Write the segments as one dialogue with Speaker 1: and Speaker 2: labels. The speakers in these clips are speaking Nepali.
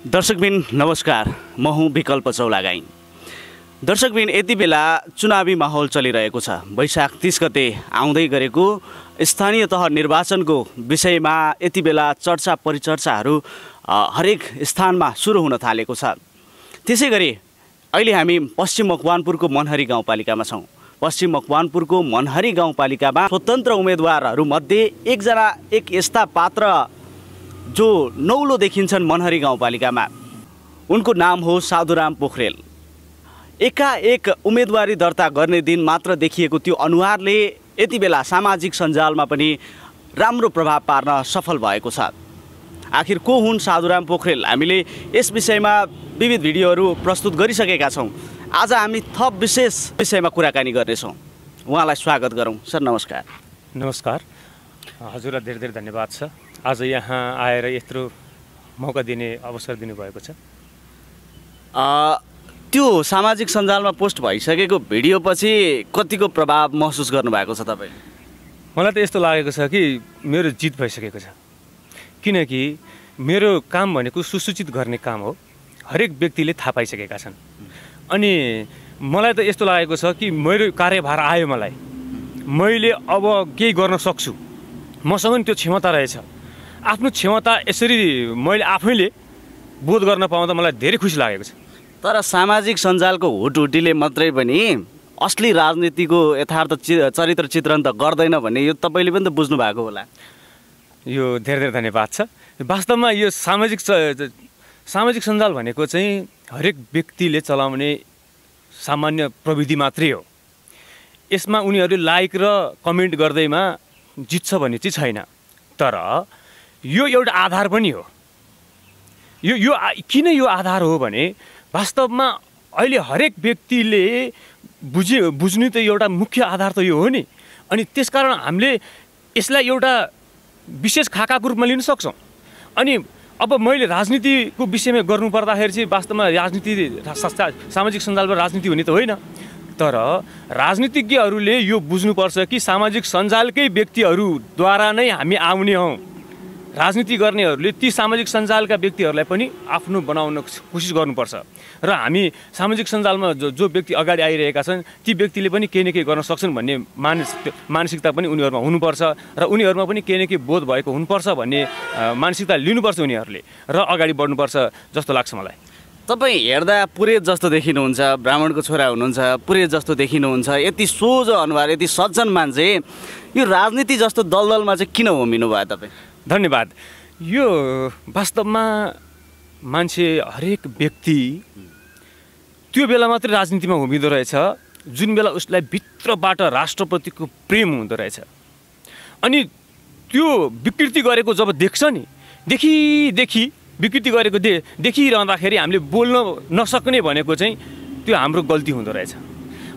Speaker 1: दर्शकबिन नमस्कार, म हुँ विकल्प चौलागाई। दर्शकबिन यति बेला चुनावी माहौल चलिरहेको छ। वैशाख 30 गते आउँदै गरेको स्थानीय तह निर्वाचनको विषयमा यति बेला चर्चा परिचर्चाहरू हरेक स्थानमा सुरु हुन थालेको छ। त्यसै गरी अहिले हामी पश्चिम मकवानपुरको मनहरी गाउँपालिकामा छौँ। पश्चिम मकवानपुरको मनहरी गाउँपालिकामा स्वतन्त्र उम्मेदवारहरूमध्ये एक यस्ता पात्र जो नौलो देखिन्छन् मनहरी गाउँपालिकामा। उनको नाम हो साधुराम पोखरेल। एकाएक उम्मेदवारी दर्ता गर्ने दिन मात्र देखिएको त्यो अनुहारले यति बेला सामाजिक सञ्जालमा पनि राम्रो प्रभाव पार्न सफल भएको छ। आखिर को हुन् साधुराम पोखरेल? हामीले यस विषयमा विविध भिडियोहरू प्रस्तुत गरिसकेका छौँ। आज हामी थप विशेष विषयमा कुराकानी गर्नेछौँ। उहाँलाई स्वागत गरौँ। सर नमस्कार।
Speaker 2: नमस्कार, हजुरलाई धेरै धेरै धन्यवाद छ। आज यहाँ आएर यत्रो मौका दिने अवसर दिनुभएको छ।
Speaker 1: त्यो सामाजिक सञ्जालमा पोस्ट भइसकेको भिडियोपछि कतिको प्रभाव महसुस गर्नुभएको छ तपाईँ?
Speaker 2: मलाई त यस्तो लागेको छ कि मेरो जित भइसकेको छ, किनकि मेरो काम भनेको सुसूचित गर्ने काम हो। हरेक व्यक्तिले थाहा पाइसकेका छन्। अनि मलाई त यस्तो लागेको छ कि मेरो कार्यभार आयो, मैले अब केही गर्न सक्छु, मसँग नि त्यो क्षमता रहेछ। आफ्नो क्षमता यसरी मैले आफैले बोध गर्न पाउँदा मलाई धेरै खुसी लागेको छ।
Speaker 1: तर सामाजिक सञ्जालको हुटहुटीले मात्रै पनि असली राजनीतिको यथार्थ चरित्र चित्रण त गर्दैन भन्ने यो तपाईँले पनि त बुझ्नु भएको होला।
Speaker 2: यो धेरै धेरै धन्यवाद छ। वास्तवमा यो सामाजिक सञ्जाल भनेको चाहिँ हरेक व्यक्तिले चलाउने सामान्य प्रविधि मात्रै हो। यसमा उनीहरूले लाइक र कमेन्ट गर्दैमा जित्छ भन्ने चाहिँ छैन। तर यो एउटा आधार पनि हो। यो किन यो आधार हो भने वास्तवमा अहिले हरेक व्यक्तिले बुझ्ने त एउटा मुख्य आधार त यो हो नि। अनि त्यसकारण हामीले यसलाई एउटा विशेष खाकाको रूपमा लिन सक्छौँ। अनि अब मैले राजनीतिको विषयमा गर्नुपर्दाखेरि चाहिँ वास्तवमा राजनीति सामाजिक सञ्जालमा राजनीति हुने त होइन। तर राजनीतिज्ञहरूले यो बुझ्नुपर्छ कि सामाजिक सञ्जालकै व्यक्तिहरूद्वारा नै हामी आउने हौँ। राजनीति गर्नेहरूले ती सामाजिक सञ्जालका व्यक्तिहरूलाई पनि आफ्नो बनाउन कोसिस गर्नुपर्छ। र हामी सामाजिक सञ्जालमा जो व्यक्ति अगाडि आइरहेका छन् ती व्यक्तिले पनि केही न केही गर्न सक्छन् भन्ने मानसिकता पनि उनीहरूमा हुनुपर्छ। र उनीहरूमा पनि केही न केही बोध भएको हुनुपर्छ भन्ने मानसिकता लिनुपर्छ उनीहरूले, र अगाडि बढ्नुपर्छ जस्तो लाग्छ मलाई।
Speaker 1: तपाईँ हेर्दा पुरेत जस्तो देखिनुहुन्छ, ब्राह्मणको छोरा हुनुहुन्छ, पुरेत जस्तो देखिनुहुन्छ, यति सोझो अनुहार, यति सज्जन मान्छे, यो राजनीति जस्तो दलदलमा चाहिँ किन होमिनु भयो तपाईँ?
Speaker 2: धन्यवाद। यो वास्तवमा मान्छे हरेक व्यक्ति त्यो बेला मात्रै राजनीतिमा होमिँदो रहेछ जुन बेला उसलाई भित्रबाट राष्ट्रप्रतिको प्रेम हुँदो रहेछ। अनि त्यो विकृति गरेको जब देख्छ नि, विकृति गरेको देखिरहँदाखेरि हामीले बोल्न नसक्ने भनेको चाहिँ त्यो हाम्रो गल्ती हुँदो रहेछ।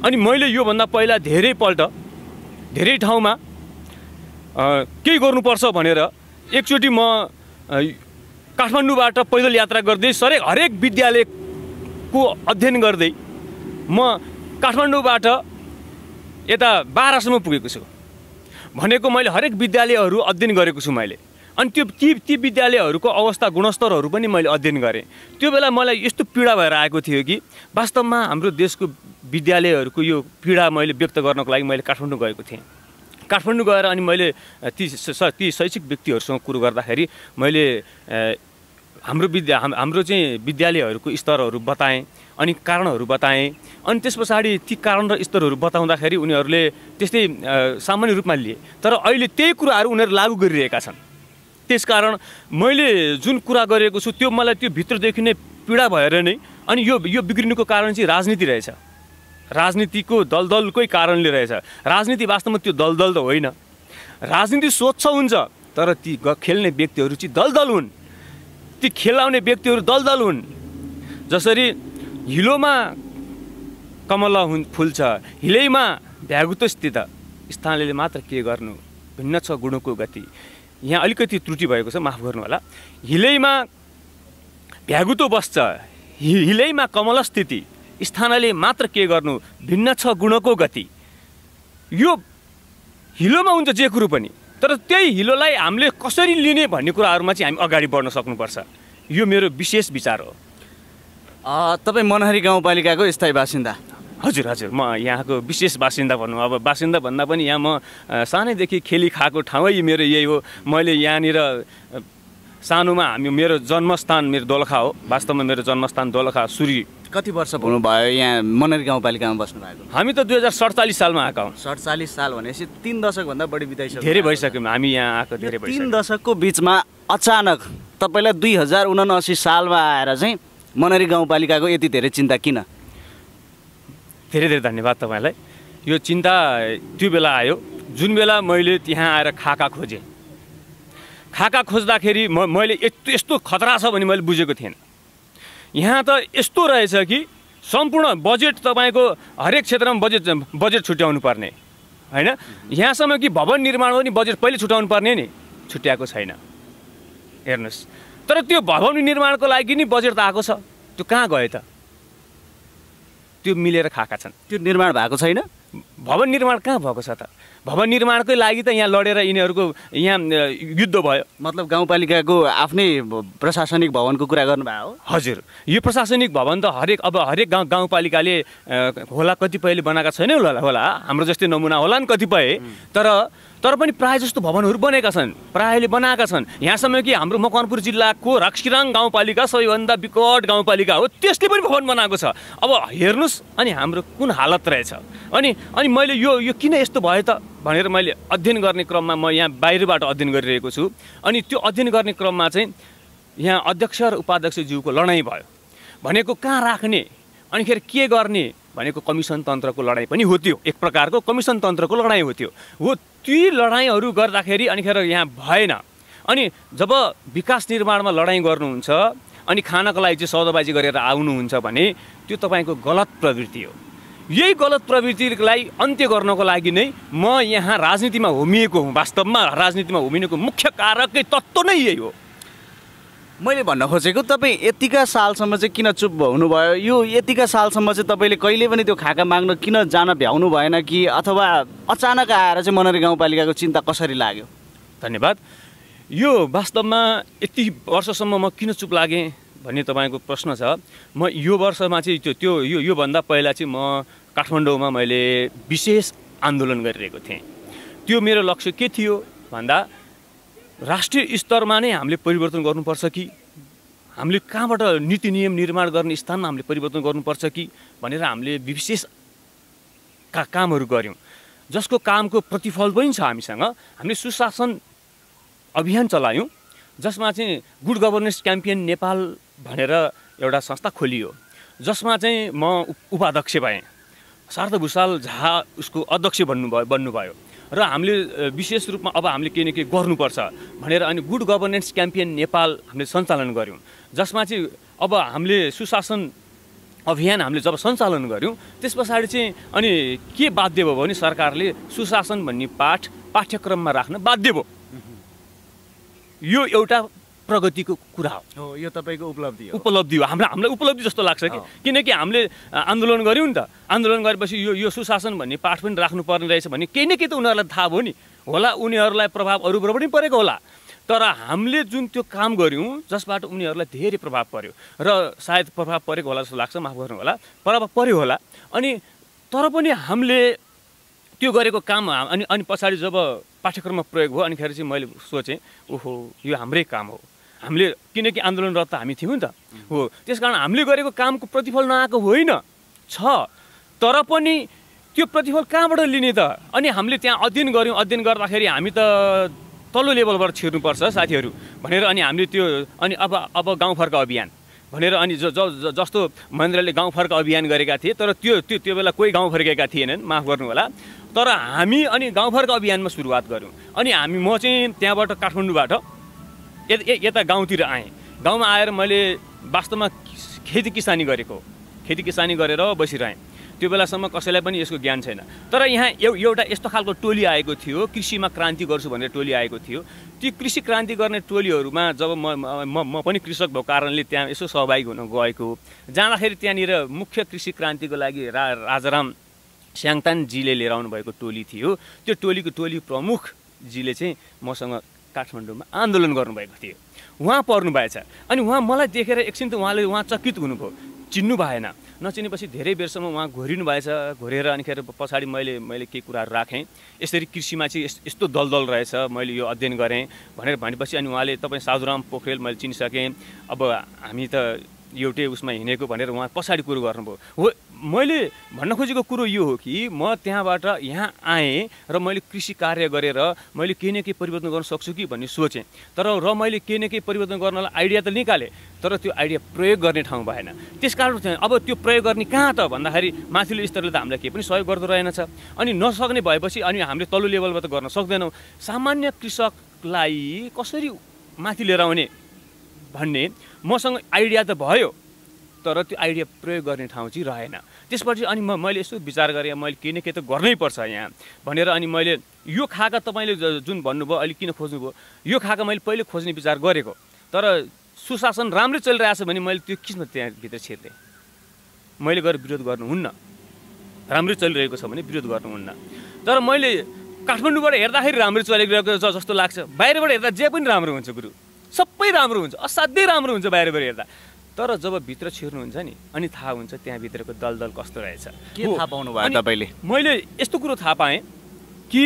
Speaker 2: अनि मैले योभन्दा पहिला धेरै ठाउँमा केही गर्नुपर्छ भनेर एकचोटि म काठमाडौँबाट पैदल यात्रा गर्दै हरेक विद्यालयको अध्ययन गर्दै म काठमाडौँबाट यता बाह्रसम्म पुगेको छु। भनेको मैले हरेक विद्यालयहरू अध्ययन गरेको छु मैले। अनि ती विद्यालयहरूको अवस्था गुणस्तरहरू पनि मैले अध्ययन गरेँ। त्यो बेला मलाई यस्तो पीडा भएर आएको थियो कि वास्तवमा हाम्रो देशको विद्यालयहरूको यो पीडा मैले व्यक्त गर्नको लागि मैले काठमाडौँ गएको थिएँ। काठमाडौँ गएर अनि मैले ती शैक्षिक व्यक्तिहरूसँग कुरो गर्दाखेरि मैले हाम्रो चाहिँ विद्यालयहरूको स्तरहरू बताएँ, अनि कारणहरू बताएँ। अनि त्यस पछाडि ती कारण र स्तरहरू बताउँदाखेरि उनीहरूले त्यस्तै सामान्य रूपमा लिए। तर अहिले त्यही कुराहरू उनीहरू लागू गरिरहेका छन्। त्यसकारण मैले जुन कुरा गरेको छु त्यो मलाई त्यो भित्रदेखि नै पीडा भएर नै अनि यो बिग्रिनुको कारण चाहिँ राजनीति रहेछ। राजनीतिको दलदलकै कारणले रहेछ। राजनीति वास्तवमा त्यो दलदल त होइन। राजनीति स्वच्छ हुन्छ, तर ती खेल्ने व्यक्तिहरू चाहिँ दलदल हुन्। ती खेलाउने व्यक्तिहरू दलदल हुन्। जसरी हिलोमा कमला फुल्छ, हिलैमा भ्यागुतो स्थित, स्थानले मात्र के गर्नु, भिन्न छ गुणको गति। यहाँ अलिकति त्रुटि भएको छ, माफ गर्नु होला। हिलैमा भ्यागुतो बस्छ, हिलैमा कमल स्थिति, स्थानले मात्र के गर्नु, भिन्न छ गुणको गति। यो हिलोमा हुन्छ जे कुरो पनि, तर त्यही हिलोलाई हामीले कसरी लिने भन्ने कुराहरूमा चाहिँ हामी अगाडि बढ्न सक्नुपर्छ। यो मेरो विशेष विचार हो।
Speaker 1: तपाईँ मनहरी गाउँपालिकाको स्थायी बासिन्दा?
Speaker 2: हजुर हजुर, म यहाँको विशेष बासिन्दा भनौँ। अब बासिन्दा भन्दा पनि यहाँ म सानैदेखि खेली खाएको ठाउँै मेरो यही हो। मैले यहाँनिर सानोमा मेरो जन्मस्थान मेरो दोलखा हो। वास्तवमा मेरो जन्मस्थान दोलखा सुरी।
Speaker 1: कति वर्ष हुनुभयो यहाँ मनहरी गाउँपालिकामा बस्नु भएको?
Speaker 2: हामी त 2047 सालमा आएका हौँ।
Speaker 1: 47 साल भनेपछि 3 दशकभन्दा बढी बिताइसक्यो।
Speaker 2: धेरै भइसक्यो हामी यहाँ आएको, धेरै भइसक्यो।
Speaker 1: 3 दशकको बिचमा अचानक तपाईँलाई 2079 सालमा आएर चाहिँ मनहरी गाउँपालिकाको यति धेरै चिन्ता किन?
Speaker 2: धेरै धेरै धन्यवाद तपाईँलाई। यो चिन्ता त्यो बेला आयो जुन बेला मैले त्यहाँ आएर खाका खोजेँ। खाका खोज्दाखेरि मैले यस्तो खतरा छ भने मैले बुझेको थिएन। यहाँ त यस्तो रहेछ कि सम्पूर्ण बजेट तपाईँको हरेक क्षेत्रमा बजेट छुट्याउनु पर्ने होइन। यहाँसम्म कि भवन निर्माण पनि बजेट पहिले छुट्याउनु पर्ने नि, छुट्याएको छैन। हेर्नुहोस्, तर त्यो भवन निर्माणको लागि नि बजेट त आएको छ, त्यो कहाँ गयो त? त्यो मिलेर खाएका छन्।
Speaker 1: त्यो निर्माण भएको छैन।
Speaker 2: भवन निर्माण कहाँ भएको छ त? भवन निर्माणकै लागि त यहाँ लडेर यिनीहरूको यहाँ युद्ध भयो।
Speaker 1: मतलब गाउँपालिकाको आफ्नै प्रशासनिक भवनको कुरा गर्नुभयो?
Speaker 2: हजुर, यो प्रशासनिक भवन त हरेक गाउँपालिकाले होला, कतिपयले बनाएका छैन होला, हाम्रो जस्तै नमुना होला नि कतिपय, तर पनि प्रायः जस्तो भवनहरू बनेका छन्, प्रायःले बनाएका छन्। यहाँसम्म कि हाम्रो मकवानपुर जिल्लाको रक्सिराङ गाउँपालिका सबैभन्दा विकट गाउँपालिका हो, त्यसले पनि भवन बनाएको छ। अब हेर्नुहोस्, अनि हाम्रो कुन हालत रहेछ। अनि मैले यो किन यस्तो भयो त भनेर मैले अध्ययन गर्ने क्रममा म यहाँ बाहिरबाट अध्ययन गरिरहेको छु। अनि त्यो अध्ययन गर्ने क्रममा चाहिँ यहाँ अध्यक्ष र उपाध्यक्षज्यूको लडाइँ भयो। भनेको कहाँ राख्ने, अनिखेर के गर्ने भनेको कमिसन तन्त्रको लडाइँ पनि हो। त्यो एक प्रकारको कमिसन तन्त्रको लडाइँ हो। ती लडाइँहरू गर्दाखेरि अनिखेर यहाँ भएन। अनि जब विकास निर्माणमा लडाइँ गर्नुहुन्छ अनि खानको लागि चाहिँ सौदाबाजी गरेर आउनुहुन्छ भने त्यो तपाईँको गलत प्रवृत्ति हो। यही गलत प्रवृत्तिलाई अन्त्य गर्नको लागि नै म यहाँ राजनीतिमा होमिएको हुँ। वास्तवमा राजनीतिमा होमिनुको मुख्य कारकै तत्त्व नै यही हो।
Speaker 1: मैले भन्न खोजेको तपाईँ यतिका सालसम्म चाहिँ किन चुप हुनुभयो? यो यतिका सालसम्म चाहिँ तपाईँले कहिले पनि त्यो खाका माग्न किन जान भ्याउनु भएन कि, अथवा अचानक आएर चाहिँ मनहरी गाउँपालिकाको चिन्ता कसरी लाग्यो?
Speaker 2: धन्यवाद। यो वास्तवमा यति वर्षसम्म म किन चुप लागेँ भन्ने तपाईँको प्रश्न छ। म यो वर्षमा चाहिँ त्यो योभन्दा पहिला चाहिँ म काठमाडौँमा मैले विशेष आन्दोलन गरिरहेको थिएँ। त्यो मेरो लक्ष्य के थियो भन्दा राष्ट्रिय स्तरमा नै हामीले परिवर्तन गर्नुपर्छ कि हामीले कहाँबाट नीति नियम निर्माण गर्ने स्थानमा हामीले परिवर्तन गर्नुपर्छ कि भनेर हामीले विशेष कामहरू गऱ्यौँ, जसको कामको प्रतिफल पनि छ हामीसँग। हामीले सुशासन अभियान चलायौँ, जसमा चाहिँ गुड गभर्नेन्स क्याम्पेन नेपाल भनेर एउटा संस्था खोलियो, जसमा चाहिँ म उपाध्यक्ष भएँ। सार्थ भुषाल झा उसको अध्यक्ष बन्नुभयो र हामीले विशेष रूपमा अब हामीले के न के गर्नुपर्छ भनेर अनि गुड गभर्नेन्स क्याम्पेन नेपाल हामीले सञ्चालन गऱ्यौँ, जसमा चाहिँ अब हामीले सुशासन अभियान हामीले जब सञ्चालन गऱ्यौँ त्यस पछाडि चाहिँ अनि के बाध्य भयो भने सरकारले सुशासन भन्ने पाठ्यक्रममा राख्न बाध्य भयो। यो एउटा प्रगतिको कुरा हो।
Speaker 1: यो तपाईँको उपलब्धि हो।
Speaker 2: हामीलाई उपलब्धि जस्तो लाग्छ कि, किनकि हामीले आन्दोलन गऱ्यौँ नि त। आन्दोलन गरेपछि यो सुशासन भन्ने पाठ पनि राख्नुपर्ने रहेछ भने केही न केही त उनीहरूलाई थाहा भयो नि होला, उनीहरूलाई प्रभाव अरूबाट पनि परेको होला। तर हामीले जुन त्यो काम गऱ्यौँ जसबाट उनीहरूलाई धेरै प्रभाव पर्यो र सायद प्रभाव परेको होला जस्तो लाग्छ, माफ गर्नु होला, प्रभाव पर्यो होला। अनि तर पनि हामीले त्यो गरेको काम अनि पछाडि जब पाठ्यक्रममा प्रयोग भयो अनिखेर चाहिँ मैले सोचेँ ओहो यो हाम्रै काम हो। हामीले किनकि आन्दोलनरत हामी थियौँ नि त हो, त्यस कारण हामीले गरेको कामको प्रतिफल नआएको होइन छ, तर पनि त्यो प्रतिफल कहाँबाट लिने त? अनि हामीले त्यहाँ अध्ययन गऱ्यौँ। अध्ययन गर्दाखेरि हामी त तल्लो लेभलबाट छिर्नुपर्छ साथीहरू भनेर अनि हामीले त्यो अनि अब गाउँफर्क अभियान भनेर अनि जस्तो महेन्द्रले गाउँफर्क अभियान गरेका थिए, तर त्यो बेला कोही गाउँ फर्केका थिएनन्, माफ गर्नु होला। तर हामी अनि गाउँफर्क अभियानमा सुरुवात गऱ्यौँ। अनि म चाहिँ त्यहाँबाट काठमाडौँबाट यता गाउँतिर आएँ। गाउँमा आएर मैले वास्तवमा खेती किसानी गरेर बसिरहेँ। त्यो बेलासम्म कसैलाई पनि यसको ज्ञान छैन। तर यहाँ एउटा यस्तो खालको टोली आएको थियो, कृषिमा क्रान्ति गर्छु भनेर टोली आएको थियो। ती कृषि क्रान्ति गर्ने टोलीहरूमा जब म पनि कृषक भएको कारणले त्यहाँ यसो सहभागी हुन गएको, जाँदाखेरि त्यहाँनिर मुख्य कृषि क्रान्तिको लागि राजाराम स्याङतानजीले लिएर आउनुभएको टोली थियो। त्यो टोली प्रमुखजीले चाहिँ मसँग काठमाडौँमा आन्दोलन गर्नुभएको थियो, उहाँ पर्नु भएछ। अनि उहाँ मलाई देखेर एकछिन त उहाँ चकित हुनुभयो, चिन्नु भएन। नचिनेपछि धेरै बेरसम्म उहाँ घोरिनु भएछ। घोरेर अनिखेर पछाडि मैले केही कुराहरू राखेँ, यसरी कृषिमा चाहिँ यस्तो दलदल रहेछ, मैले यो अध्ययन गरेँ भनेपछि अनि उहाँले तपाईँ साधुराम पोखरेल मैले चिनिसकेँ, अब हामी त एउटै उसमा हिँडेको भनेर उहाँ पछाडि कुरो गर्नुभयो। हो, मैले भन्न खोजेको कुरो यो हो कि म त्यहाँबाट यहाँ आएँ र मैले कृषि कार्य गरेर मैले केही न केही परिवर्तन गर्न सक्छु कि भन्ने सोचेँ। तर मैले केही न केही परिवर्तन गर्नलाई आइडिया त निकालेँ, तर त्यो आइडिया प्रयोग गर्ने ठाउँ भएन। त्यस कारण चाहिँ अब त्यो प्रयोग गर्ने कहाँ त भन्दाखेरि माथिल्लो स्तरले त हामीलाई केही पनि सहयोग गर्दो रहेनछ। अनि नसक्ने भएपछि अनि हामीले तल्लो लेभलबाट गर्न सक्दैनौँ। सामान्य कृषकलाई कसरी माथि लिएर आउने भन्ने मसँग आइडिया त भयो, तर त्यो आइडिया प्रयोग गर्ने ठाउँ चाहिँ रहेन। त्यसपछि अनि मैले यसो विचार गरेँ, मैले केही न केही त गर्नै पर्छ यहाँ भनेर अनि मैले यो खाका तपाईँले जुन भन्नुभयो अहिले किन खोज्नुभयो, यो खाका मैले पहिले खोज्ने विचार गरेको, तर सुशासन राम्रै चलिरहेछ भने मैले त्यो किन त्यहाँभित्र छिर्ने, मैले गएर विरोध गर्नुहुन्न। राम्रै चलिरहेको छ भने विरोध गर्नुहुन्न। तर मैले काठमाडौँबाट हेर्दाखेरि राम्रै चलिरहेको छ जस्तो लाग्छ, बाहिरबाट हेर्दा जे पनि राम्रो हुन्छ गुरु, सबै राम्रो हुन्छ, असाध्यै राम्रो हुन्छ बाहिरबाट हेर्दा। तर जब भित्र छिर्नुहुन्छ नि अनि थाहा हुन्छ त्यहाँभित्रको दलदल कस्तो रहेछ।
Speaker 1: के थाहा पाउनु भयो तपाईँले?
Speaker 2: मैले यस्तो कुरो थाहा पाएँ कि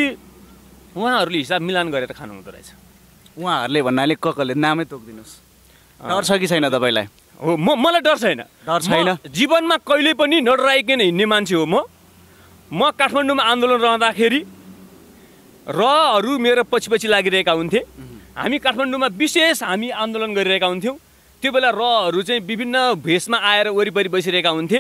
Speaker 2: उहाँहरूले हिसाब मिलान गरेर खानुहुँदो रहेछ।
Speaker 1: उहाँहरूले भन्नाले कसले नामै तोकिदिनुहोस्, डर छ कि छैन तपाईँलाई?
Speaker 2: हो, मलाई डर छैन।
Speaker 1: डर छैन?
Speaker 2: जीवनमा कहिले पनि नडराइकन हिँड्ने मान्छे हो म काठमाडौँमा आन्दोलन रहँदाखेरि रहरू मेरो पछि लागिरहेका हुन्थे। हामी काठमाडौँमा विशेष हामी आन्दोलन गरिरहेका हुन्थ्यौँ। त्यो बेला रहरू चाहिँ विभिन्न भेषमा आएर वरिपरि बसिरहेका हुन्थे,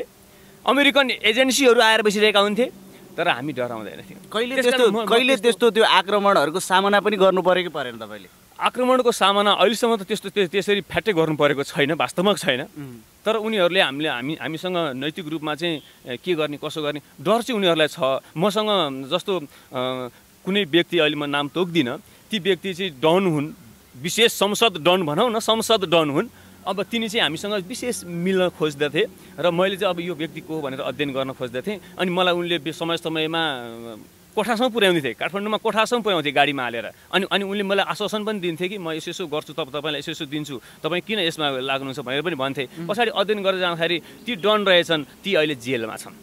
Speaker 2: अमेरिकन एजेन्सीहरू आएर बसिरहेका हुन्थे, तर हामी डराउँदैन थियौँ।
Speaker 1: कहिले त्यस्तो त्यो आक्रमणहरूको सामना पनि गर्नु पऱ्यो कि परेन तपाईँले?
Speaker 2: आक्रमणको सामना अहिलेसम्म त त्यसरी फ्याट्टै गर्नु परेको छैन, वास्तवमा छैन। तर उनीहरूले हामीसँग नैतिक रूपमा चाहिँ के गर्ने कसो गर्ने डर चाहिँ उनीहरूलाई छ। मसँग जस्तो कुनै व्यक्ति, अहिले म नाम तोक्दिनँ, ती व्यक्ति चाहिँ डन हुन्, विशेष संसद डन भनौँ न, संसद डन हुन्। अब तिनी चाहिँ हामीसँग विशेष मिल्न खोज्दथे र मैले चाहिँ अब यो व्यक्ति को हो भनेर अध्ययन गर्न खोज्दथेँ। अनि मलाई उनले समयमा कोठासम्म पुर्याउँदै थिए, काठमाडौँमा कोठासम्म पुर्याउँथे गाडीमा हालेर। अनि उनले मलाई आश्वासन पनि दिन्थे कि म यसो गर्छु, तपाईँलाई यसो दिन्छु, तपाईँ किन यसमा लाग्नुहुन्छ भनेर पनि भन्थे। पछाडि अध्ययन गरेर जाँदाखेरि ती डन रहेछन्, ती अहिले जेलमा छन्।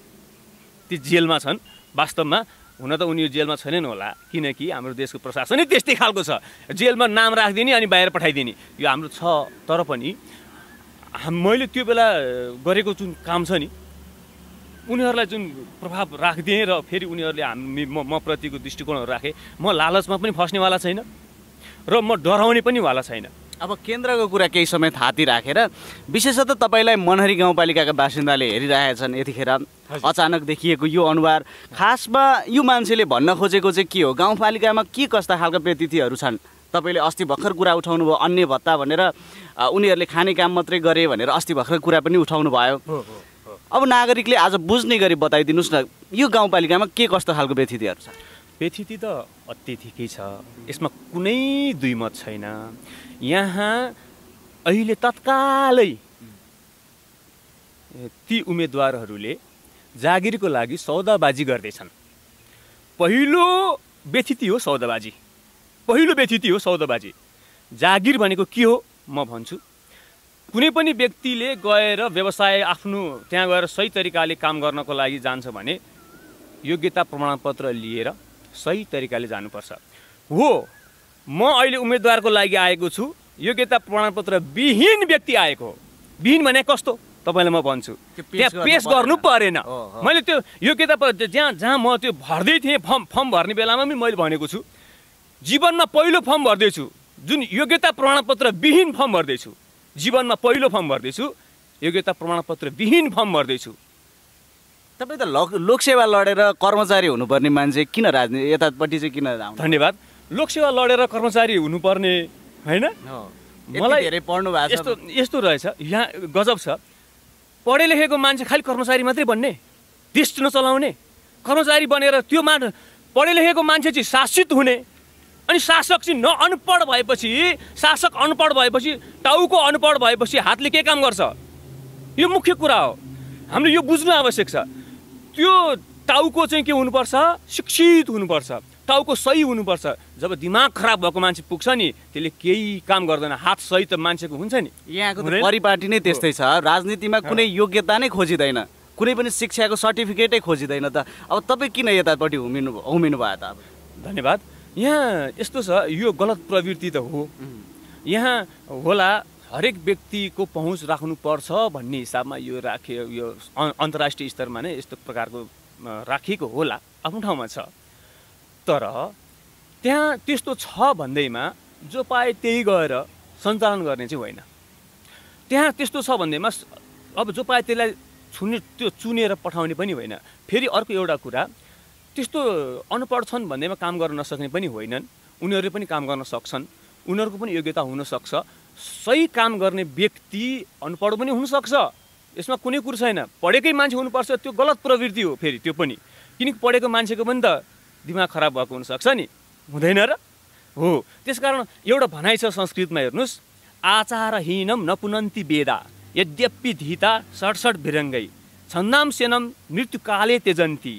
Speaker 2: ती जेलमा छन्। वास्तवमा हुन त उनी जेलमा छैनन् होला, किनकि हाम्रो देशको प्रशासन नै त्यस्तै खालको छ, जेलमा नाम राखिदिने अनि बाहिर पठाइदिने। यो हाम्रो छ। तर पनि मैले त्यो बेला गरेको जुन काम छ नि, उनीहरूलाई जुन प्रभाव राखिदिएँ र फेरि उनीहरूले म प्रतिको दृष्टिकोणहरू राखेँ। म लालचमा पनि फस्नेवाला छैन र म डराउने पनि वाला छैन।
Speaker 1: अब केन्द्रको कुरा केही समय थाती राखेर विशेषतः तपाईँलाई मनहरी गाउँपालिकाका बासिन्दाले हेरिरहेछन्, यतिखेर अचानक देखिएको यो अनुहार, खासमा यो मान्छेले भन्न खोजेको चाहिँ के हो? गाउँपालिकामा के कस्ता खालका व्यतिथिहरू छन्? तपाईँले अस्ति भर्खर कुरा उठाउनु भयो अन्य भत्ता भनेर, उनीहरूले खाने काम मात्रै गरे भनेर अस्ति भर्खर कुरा पनि उठाउनु भयो। अब नागरिकले आज बुझ्ने गरी बताइदिनुहोस् न, यो गाउँपालिकामा के कस्तो खालको व्यतिथिहरू छ?
Speaker 2: व्यतिथि त अत्यधिकै छ, यसमा कुनै दुई मत छैन। यहाँ अहिले तत्कालै ती उम्मेदवारहरूले जागिरको लागि सौदाबाजी गर्दैछन्। पहिलो व्यतिथि हो सौदाबाजी, पहिलो व्यतिथि हो सौदाबाजी। जागिर भनेको के हो म भन्छु। कुनै पनि व्यक्तिले गएर व्यवसाय आफ्नो त्यहाँ गएर सही तरिकाले काम गर्नको लागि जान्छ भने योग्यता प्रमाणपत्र लिएर सही तरिकाले जानुपर्छ। हो, म अहिले उम्मेदवारको लागि आएको छु, योग्यता प्रमाणपत्र विहीन व्यक्ति आएको हो। विहीन भने कस्तो तपाईँलाई म भन्छु, त्यहाँ पेस गर्नु परेन। मैले त्यो योग्यता जहाँ म त्यो भर्दै थिएँ, फर्म भर्ने बेलामा पनि मैले भनेको छु, जीवनमा पहिलो फर्म भर्दैछु, जुन योग्यता प्रमाणपत्र विहीन फर्म भर्दैछु, जीवनमा पहिलो फर्म भर्दैछु, योग्यता प्रमाणपत्र विहीन फर्म भर्दैछु।
Speaker 1: तपाईँ त लोकसेवा लडेर कर्मचारी हुनुपर्ने मान्छे, किन राजनीति यतापट्टि चाहिँ किन आउनु?
Speaker 2: धन्यवाद। लोकसेवा लडेर कर्मचारी हुनुपर्ने होइन, मलाई
Speaker 1: धेरै पढ्नु भएको
Speaker 2: यस्तो रहेछ। यहाँ गजब छ, पढे लेखेको मान्छे खालि कर्मचारी मात्रै बन्ने, देश नचलाउने, कर्मचारी बनेर त्यो पढे लेखेको मान्छे चाहिँ शासित हुने। अनि शासक चाहिँ अनपढ भएपछि, शासक अनपढ भएपछि, टाउको अनपढ भएपछि हातले के काम गर्छ? यो मुख्य कुरा हो, हामीले यो बुझ्नु आवश्यक छ। त्यो टाउको चाहिँ के हुनुपर्छ? शिक्षित हुनुपर्छ। टाउको सही हुनुपर्छ। जब दिमाग खराब भएको मान्छे पुग्छ नि त्यसले केही काम गर्दैन। हात सही त मान्छेको हुन्छ नि।
Speaker 1: यहाँको त परिपाटी नै त्यस्तै छ। राजनीतिमा कुनै योग्यता नै खोजिँदैन, कुनै पनि शिक्षाको सर्टिफिकेटै खोजिँदैन त। अब तपाईँ किन यतापट्टि उभिनु भयो त? अब
Speaker 2: धन्यवाद। यहाँ यस्तो छ, यो गलत प्रवृत्ति त हो। यहाँ होला हरेक व्यक्तिको पहुँच राख्नुपर्छ भन्ने हिसाबमा यो यो अन्तर्राष्ट्रिय स्तरमा नै यस्तो प्रकारको राखिएको होला, आफ्नो ठाउँमा छ। तर त्यहाँ त्यस्तो छ भन्दैमा जो पाए त्यही गएर सञ्चालन गर्ने चाहिँ होइन। त्यहाँ त्यस्तो छ भन्दैमा अब जो पाए त्यसलाई त्यो चुनेर पठाउने पनि होइन। फेरि अर्को एउटा कुरा, त्यस्तो अनपढ छन् भन्दैमा काम गर्न नसक्ने पनि होइनन्। उनीहरूले पनि काम गर्न सक्छन्, उनीहरूको पनि योग्यता हुनसक्छ। सही काम गर्ने व्यक्ति अनपढ पनि हुनसक्छ, यसमा कुनै कुरो छैन। पढेकै मान्छे हुनुपर्छ त्यो गलत प्रवृत्ति हो फेरि त्यो पनि। किनकि पढेको मान्छेको पनि त दिमाग खराब भएको हुनसक्छ नि, हुँदैन र? हो, त्यसकारण एउटा भनाइ छ संस्कृतमा, हेर्नुहोस्, आचारहीनम नपुनन्ति वेदा यद्यपि धीता षट् भिरङ्गै छन्दाम सेनम मृत्युकाले त्यजन्ती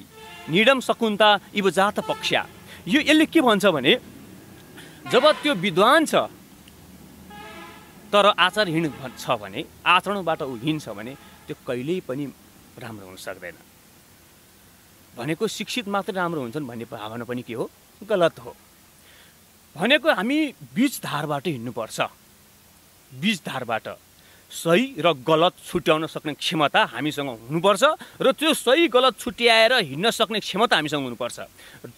Speaker 2: निडम शकुन्ता इव जात पक्षा। यो यसले के भन्छ भने जब त्यो विद्वान छ तर आचारहीन छ भने, आचरणबाट ऊ हीन छ भने त्यो कहिल्यै पनि राम्रो हुन सक्दैन। भनेको शिक्षित मात्रै राम्रो हुन्छन् भन्ने भावना पनि के हो? गलत हो। भनेको हामी बीच धारबाट हिँड्नुपर्छ। बीच धारबाट सही र गलत छुट्याउन सक्ने क्षमता हामीसँग हुनुपर्छ र त्यो सही गलत छुट्याएर हिँड्न सक्ने क्षमता हामीसँग हुनुपर्छ।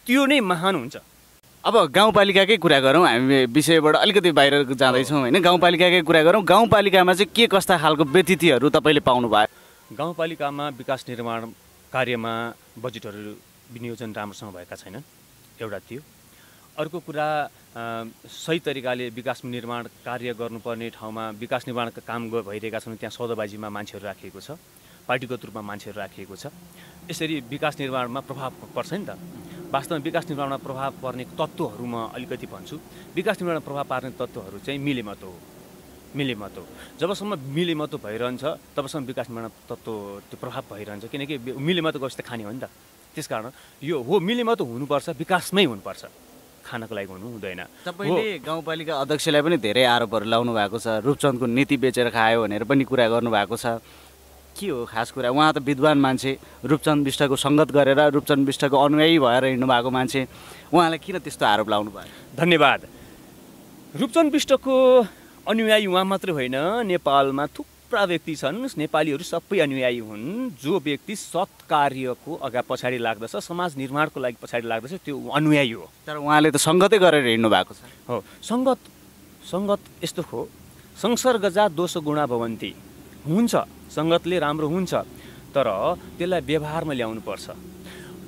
Speaker 2: त्यो नै महान हुन्छ।
Speaker 1: अब गाउँपालिकाकै कुरा गरौँ, हामी विषयबाट अलिकति बाहिर जाँदैछौँ होइन। गाउँपालिकाकै कुरा गरौँ, गाउँपालिकामा चाहिँ के कस्ता खालको व्यतिथिहरू तपाईँले पाउनुभयो?
Speaker 2: गाउँपालिकामा विकास निर्माण कार्यमा बजेटहरू विनियोजन राम्रोसँग भएका छैनन्, एउटा त्यो। अर्को कुरा, सही तरिकाले विकास निर्माण कार्य गर्नुपर्ने ठाउँमा विकास निर्माणका काम भइरहेका छन्, त्यहाँ सौदाबाजीमा मान्छेहरू राखिएको छ, पार्टीगत रूपमा मान्छेहरू राखिएको छ। यसरी विकास निर्माणमा प्रभाव पर्छ नि त। वास्तवमा विकास निर्माणमा प्रभाव पर्ने तत्त्वहरू म अलिकति भन्छु। विकास निर्माणमा प्रभाव पार्ने तत्त्वहरू चाहिँ मिलेमतो हो। मिलेमतो जबसम्म मिलेमतो भइरहन्छ तबसम्म विकास निर्माण तत्त्व त्यो प्रभाव भइरहन्छ। किनकि मिलेमतो गएपछि त खाने हो नि त। त्यसकारण यो हो, मिलेमतो हुनुपर्छ, विकासमै हुनुपर्छ, खानको लागि हुनु हुँदैन।
Speaker 1: तपाईँले गाउँपालिका अध्यक्षलाई पनि धेरै आरोपहरू लाउनु भएको छ, रूपचन्दको नीति बेचेर खायो भनेर पनि कुरा गर्नुभएको छ। के हो खास कुरा? उहाँ त विद्वान मान्छे, रूपचन्द बिष्टको सङ्गत गरेर रूपचन्द बिष्टको अनुयायी भएर हिँड्नु भएको मान्छे, उहाँलाई किन त्यस्तो आरोप लाउनु भयो?
Speaker 2: धन्यवाद। रूपचन्द बिष्टको अनुयायी उहाँ मात्रै होइन, नेपालमा थुप्रा व्यक्ति छन्, नेपालीहरू सबै अनुयायी हुन्। जो व्यक्ति सत्कार्यको अगाडि पछाडि लाग्दछ, समाज निर्माणको लागि पछाडि लाग्दछ, त्यो अनुयायी हो।
Speaker 1: तर उहाँले त सङ्गतै गरेर हिँड्नु भएको छ।
Speaker 2: हो, सङ्गत यस्तो हो, संसर्गजा दोष गुणा भवन्ती हुन्छ, सङ्गतले राम्रो हुन्छ, तर त्यसलाई व्यवहारमा ल्याउनुपर्छ।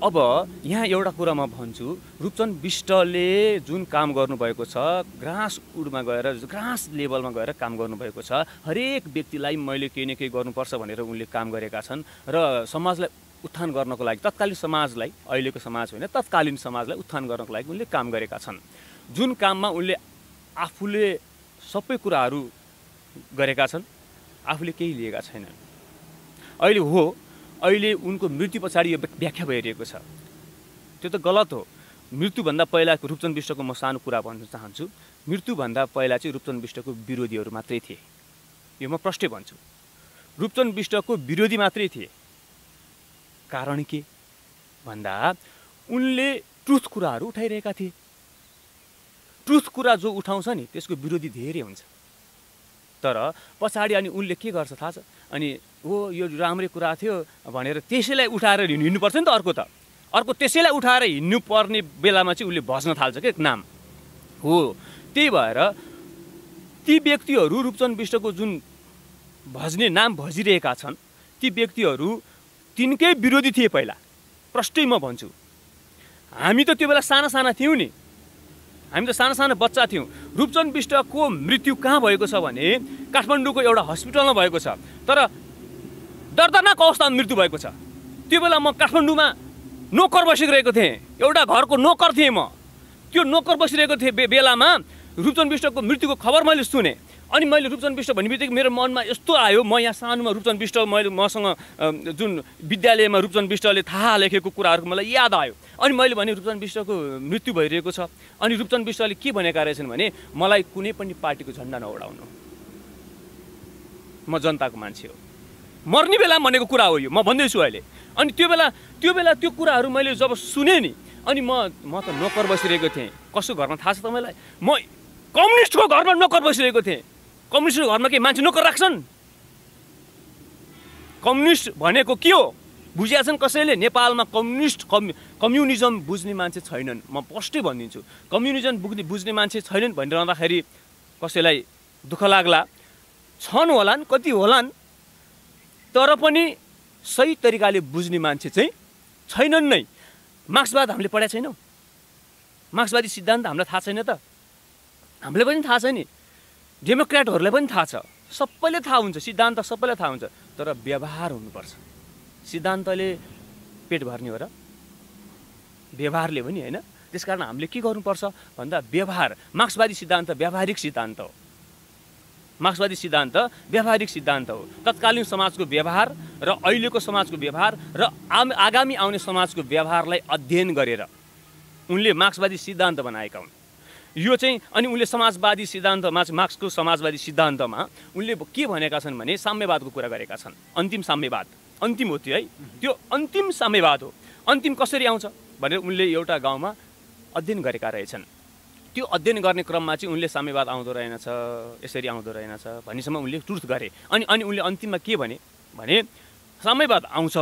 Speaker 2: अब यहाँ एउटा कुरा म भन्छु, रूपचन्द बिष्टले जुन काम गर्नुभएको छ, ग्रास उडमा गएर, ग्रास लेभलमा गएर काम गर्नुभएको छ। हरेक व्यक्तिलाई मैले केही न केही गर्नुपर्छ भनेर उनले काम गरेका छन् र समाजलाई उत्थान गर्नको लागि, तत्कालीन समाजलाई, अहिलेको समाज होइन, तत्कालीन समाजलाई उत्थान गर्नको लागि उनले काम गरेका छन्। जुन काममा उनले आफूले सबै कुराहरू गरेका छन्, आफूले केही लिएका छैनन्। अहिले हो, अहिले उनको मृत्यु पछाडि यो व्याख्या भइरहेको छ, त्यो त गलत हो। मृत्युभन्दा पहिला रूपचन्द बिष्टको म सानो कुरा भन्न चाहन्छु। मृत्युभन्दा पहिला चाहिँ रूपचन्द बिष्टको विरोधीहरू मात्रै थिए, यो म प्रष्टै भन्छु। रूपचन्द बिष्टको विरोधी मात्रै थिए। कारण के भन्दा उनले ट्रुथ कुराहरू उठाइरहेका थिए। ट्रुथ कुरा जो उठाउँछ नि त्यसको विरोधी धेरै हुन्छ। तर पछाडि अनि उनले के गर्छ थाहा छ? अनि हो, यो राम्रै कुरा थियो भनेर त्यसैलाई उठाएर हिँड्नुपर्छ नि त। अर्को त्यसैलाई उठाएर हिँड्नुपर्ने बेलामा चाहिँ उसले भज्न थाल्छ क्या नाम हो। त्यही भएर ती व्यक्तिहरू रूपचन्द बिष्टको जुन भज्ने नाम भजिरहेका छन्, ती व्यक्तिहरू तिनकै विरोधी थिए पहिला, प्रष्टै म भन्छु। हामी त त्यो बेला साना थियौँ नि, हामी त साना बच्चा थियौँ। रूपचन्द बिष्टको मृत्यु कहाँ भएको छ भने काठमाडौँको एउटा हस्पिटलमा भएको छ, तर दर्दनाक अवस्थामा मृत्यु भएको छ। त्यो बेला म काठमाडौँमा नोकर बसिरहेको थिएँ, एउटा घरको नोकर थिएँ म। त्यो नोकर बसिरहेको थिएँ बेलामा रूपचन्द बिष्टको मृत्युको खबर मैले सुने। अनि मैले रूपचन्द बिष्ट भन्ने बित्तिकै मेरो मनमा यस्तो आयो, म यहाँ सानोमा रूपचन्द बिष्ट मसँग जुन विद्यालयमा रूपचन्द बिष्टले थाहा लेखेको कुराहरूको मलाई याद आयो। अनि मैले भने रूपचन्द बिष्टको मृत्यु भइरहेको छ, अनि रूपचन्द बिष्टले के भनेका रहेछन् भने मलाई कुनै पनि पार्टीको झन्डा नउडाउनु, म जनताको मान्छे हो। मर्ने बेला भनेको कुरा हो यो, म भन्दैछु अहिले। अनि त्यो बेला त्यो कुराहरू मैले जब सुने नि, अनि म त नोकर बसिरहेको थिएँ। कसको घरमा थाहा छ तपाईँलाई? म कम्युनिस्टको घरमा नोकर बसिरहेको थिएँ। कम्युनिस्टको घरमा के मान्छे नोकर राख्छन्? कम्युनिस्ट भनेको के हो बुझिया छन् कसैले? नेपालमा कम्युनिजम बुझ्ने मान्छे छैनन्। म स्पष्टै भनिदिन्छु, कम्युनिजम बुझ्ने मान्छे छैनन् भनिरहँदाखेरि कसैलाई दुःख लाग्ला। छन् होलान्, कति होलान्, तर पनि सही तरिकाले बुझ्ने मान्छे चाहिँ छैनन् नै। मार्क्सवाद हामीले पढाएको छैनौँ? मार्क्सवादी सिद्धान्त हामीलाई थाहा छैन त? हामीलाई पनि थाहा छ नि, डेमोक्रेटहरूलाई पनि थाहा छ, सबैले थाहा हुन्छ, सिद्धान्त सबैलाई थाहा हुन्छ, तर व्यवहार हुनुपर्छ। सिद्धान्तले पेट भर्ने हो र? व्यवहारले पनि होइन। त्यसकारण हामीले के गर्नुपर्छ भन्दा व्यवहार। मार्क्सवादी सिद्धान्त व्यावहारिक सिद्धान्त हो। मार्क्सवादी सिद्धान्त व्यावहारिक सिद्धान्त हो। तत्कालीन समाजको व्यवहार र अहिलेको समाजको व्यवहार र आगामी आउने समाजको व्यवहारलाई अध्ययन गरेर उनले मार्क्सवादी सिद्धान्त बनाएका हुन्। यो चाहिँ अनि उनले समाजवादी सिद्धान्त, मार्क्सको समाजवादी सिद्धान्तमा उनले के भनेका छन् भने साम्यवादको कुरा गरेका छन्। अन्तिम साम्यवाद, अन्तिम हो त्यो है, त्यो अन्तिम साम्यवाद हो। अन्तिम कसरी आउँछ भनेर उनले एउटा गाउँमा अध्ययन गरेका रहेछन्। त्यो अध्ययन गर्ने क्रममा चाहिँ उनले साम्यवाद आउँदो रहेनछ, यसरी आउँदो रहेनछ भन्नेसम्म उनले ट्रुथ गरे। अनि उनले अन्तिममा के भने साम्यवाद आउँछ,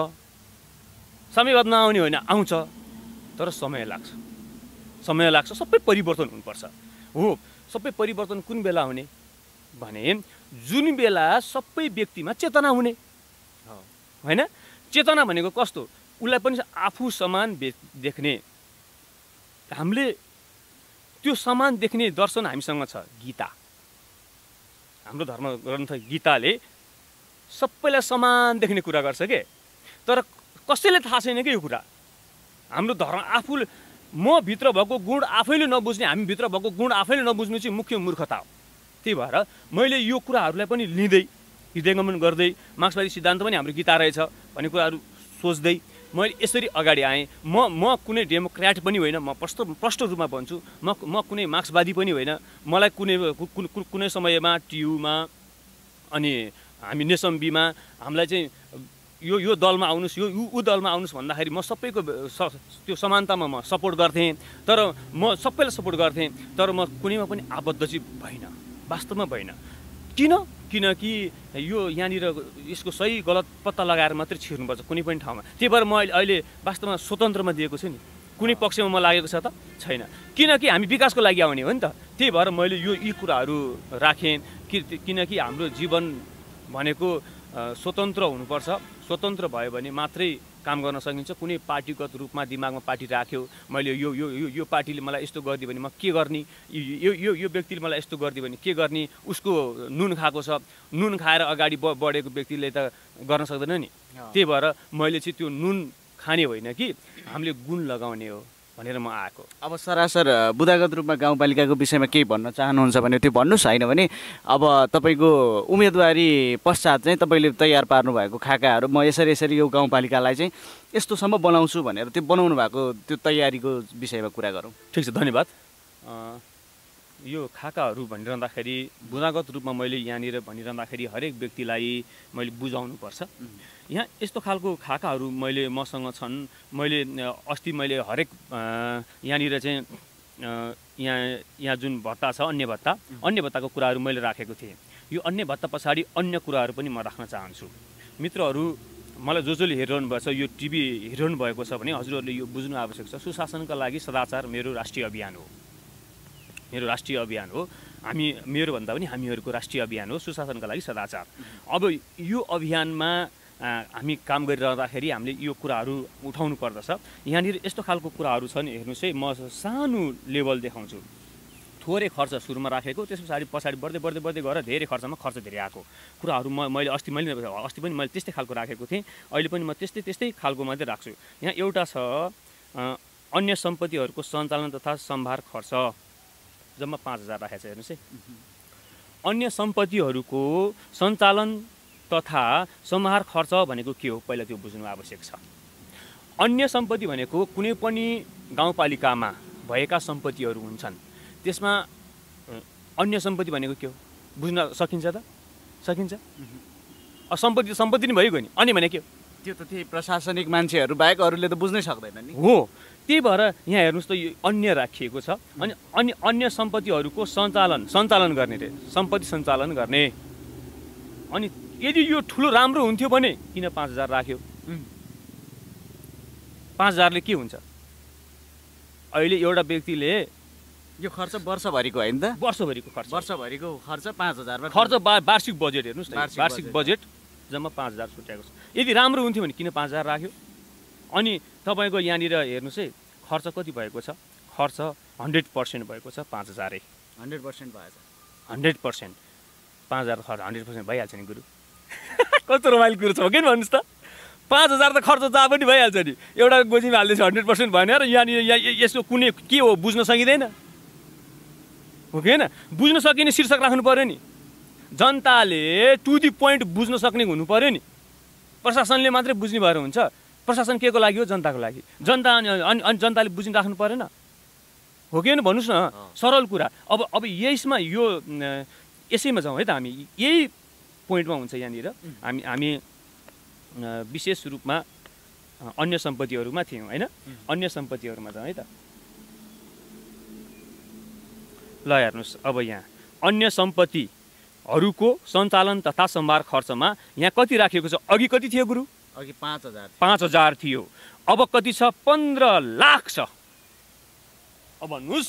Speaker 2: साम्यवाद नआउने होइन, आउँछ, तर समय लाग्छ, सबै परिवर्तन हुनुपर्छ। हो, सबै परिवर्तन कुन बेला हुने भने जुन बेला सबै व्यक्तिमा चेतना हुने होइन। चेतना भनेको कस्तो? उसलाई पनि आफू समान देख्ने, हामीले त्यो समान देख्ने दर्शन हामीसँग छ। गीता, हाम्रो धर्म ग्रन्थ गीताले सबैलाई समान देख्ने कुरा गर्छ के, तर कसैले थाहा छैन कि यो कुरा। हाम्रो धर्म आफूले, म भित्र भएको गुण आफैले नबुझ्ने, हामी भित्र भएको गुण आफैले नबुझ्नु चाहिँ मुख्य मूर्खता हो। त्यही भएर मैले यो कुराहरूलाई पनि लिँदै, हृदयगमन गर्दै, मार्क्सवादी सिद्धान्त पनि हाम्रो गीता रहेछ भन्ने कुराहरू सोच्दै मैले यसरी अगाडि आएँ। म कुनै डेमोक्रेट पनि होइन, म प्रष्ट रूपमा भन्छु, म कुनै मार्क्सवादी पनि होइन। मलाई कुनै समयमा टियुमा अनि हामी नेसम्बीमा हामीलाई चाहिँ यो दलमा आउनुहोस्, यो दलमा आउनुहोस् भन्दाखेरि म सबैको त्यो समानतामा म सपोर्ट गर्थेँ, तर म सबैलाई सपोर्ट गर्थेँ, तर म कुनैमा पनि आबद्ध चाहिँ भइनँ, वास्तवमा भइनँ। किनकि यो यहाँनिर यसको सही गलत पत्ता लगाएर मात्रै छिर्नुपर्छ कुनै पनि ठाउँमा। त्यही भएर म अहिले वास्तवमा स्वतन्त्रमा दिएको छु नि, कुनै पक्षमा म लागेको छ त छैन, किनकि हामी विकासको लागि आउने हो नि त। त्यही भएर मैले यी कुराहरू राखेँ, किनकि हाम्रो जीवन भनेको स्वतन्त्र हुनुपर्छ। स्वतन्त्र भयो भने मात्रै काम गर्न सकिन्छ। कुनै पार्टीगत रूपमा दिमागमा पार्टी राख्यो, मैले यो पार्टीले मलाई यस्तो गरिदियो भने म के गर्ने, यो व्यक्तिले मलाई यस्तो गरिदियो भने के गर्ने, उसको नुन खाएको छ, नुन खाएर अगाडि बढेको व्यक्तिले त गर्न सक्दैन नि। त्यही भएर मैले चाहिँ त्यो नुन खाने होइन कि हामीले गुण लगाउने हो भनेर म आएको।
Speaker 1: अब सरासर बुदागत रूपमा गाउँपालिकाको विषयमा केही भन्न चाहनुहुन्छ भने त्यो भन्नुहोस्, होइन भने अब तपाईँको उम्मेदवारी पश्चात चाहिँ तपाईँले तयार पार्नु भएको खाकाहरू म यसरी यो गाउँपालिकालाई चाहिँ यस्तोसम्म बनाउँछु भनेर त्यो बनाउनु भएको त्यो तयारीको विषयमा कुरा गरौँ।
Speaker 2: ठिक छ, धन्यवाद। यो खाकाहरू भनिरहँदाखेरि बुदागत रूपमा मैले यहाँनिर भनिरहँदाखेरि हरेक व्यक्तिलाई मैले बुझाउनुपर्छ। यहाँ यस्तो खालको खाकाहरू मसँग छन्। मैले अस्ति मैले हरेक यहाँनिर चाहिँ यहाँ जुन भत्ता छ, अन्य भत्ताको कुराहरू मैले राखेको थिएँ। यो अन्य भत्ता पछाडि अन्य कुराहरू पनि म राख्न चाहन्छु। मित्रहरू, मलाई जसले हेरिरहनु भएको छ, यो टिभी हेरिरहनु भएको छ भने हजुरहरूले यो बुझ्नु आवश्यक छ। सुशासनका लागि सदाचार मेरो राष्ट्रिय अभियान हो, मेरो राष्ट्रिय अभियान हो। मेरो भन्दा पनि हामीहरूको राष्ट्रिय अभियान हो सुशासनका लागि सदाचार। अब यो अभियानमा हामी काम गरिरहँदाखेरि हामीले यो कुराहरू उठाउनु पर्दछ। यहाँनिर यस्तो खालको कुराहरू छन्, हेर्नुहोस् है, म सानो लेभल देखाउँछु। थोरै खर्च सुरुमा राखेको, त्यस पछाडि बढ्दै गएर धेरै खर्च धेरै आएको कुराहरू मैले अस्ति पनि मैले त्यस्तै खालको राखेको थिएँ। अहिले पनि म त्यस्तै खालको मात्रै राख्छु। यहाँ एउटा छ अन्य सम्पत्तिहरूको सञ्चालन तथा सम्भार खर्च, जम्मा 5,000 राखेको छ। हेर्नुहोस् है, अन्य सम्पत्तिहरूको सञ्चालन तथा सम्हार खर्च भनेको के हो पहिला त्यो बुझ्नु आवश्यक छ। अन्य सम्पत्ति भनेको कुनै पनि गाउँपालिकामा भएका सम्पत्तिहरू हुन्छन्, त्यसमा अन्य सम्पत्ति भनेको के हो बुझ्न सकिन्छ त? सकिन्छ। सम्पत्ति सम्पत्ति नै भइगयो नि, अनि भने के हो?
Speaker 1: त्यो त त्यही प्रशासनिक मान्छेहरू बाहेक अरूले त बुझ्नै सक्दैन नि।
Speaker 2: हो, त्यही भएर यहाँ हेर्नुहोस् त यो अन्य राखिएको छ। अनि अन्य सम्पत्तिहरूको सञ्चालन गर्ने रे, सम्पत्ति सञ्चालन गर्ने। अनि यदि यो ठुलो राम्रो हुन्थ्यो भने किन 5000 राख्यो? 5000ले के हुन्छ? अहिले एउटा व्यक्तिले
Speaker 1: यो खर्च वर्षभरिको होइन त?
Speaker 2: वर्षभरिको खर्च,
Speaker 1: वर्षभरिको खर्च 5000 मा
Speaker 2: खर्च वार्षिक बजेट हेर्नुहोस् न, वार्षिक बजेट जम्मा 5000 छुट्याएको छ। यदि राम्रो हुन्थ्यो भने किन 5000 राख्यो? अनि तपाईँको यहाँनिर हेर्नुहोस् है, खर्च कति भएको छ? खर्च 100% भएको छ 5000।
Speaker 1: 100% भएछ।
Speaker 2: 100% 5000 खर्च 100% भइहाल्छ नि गुरु। कस्तो रमाइलो कुरो छ हो कि भन्नुहोस् त? 5000 त खर्च जहाँ पनि भइहाल्छ नि। एउटा गोजीमा हाल्दैछ 100% भएन र यहाँनिर यसको कुनै के हो बुझ्न सकिँदैन हो कि होइन? बुझ्न सकिने शीर्षक राख्नु पर्यो नि। जनताले टु दी पोइन्ट बुझ्न सक्ने हुनु पर्यो नि। प्रशासनले मात्रै बुझ्ने भएर हुन्छ? प्रशासन के को लागि हो? जनताको लागि। जनता अनि जनताले बुझिराख्नु परेन हो कि होइन? भन्नुहोस् न, सरल कुरा। अब यसमा यो यसैमा जाउँ है त, हामी यही पोइन्टमा हुन्छ यहाँनिर। हामी विशेष रूपमा अन्य सम्पत्तिहरूमा थियौँ होइन? अन्य सम्पत्तिहरूमा जाउँ है त। ल हेर्नुहोस्, अब यहाँ अन्य सम्पत्तिहरूको सञ्चालन तथा सम्हार खर्चमा यहाँ कति राखिएको छ? अघि कति थियो गुरु?
Speaker 1: अघि 5000।
Speaker 2: 5000 थियो। अब कति छ? 15 लाख छ। अब भन्नुहोस्,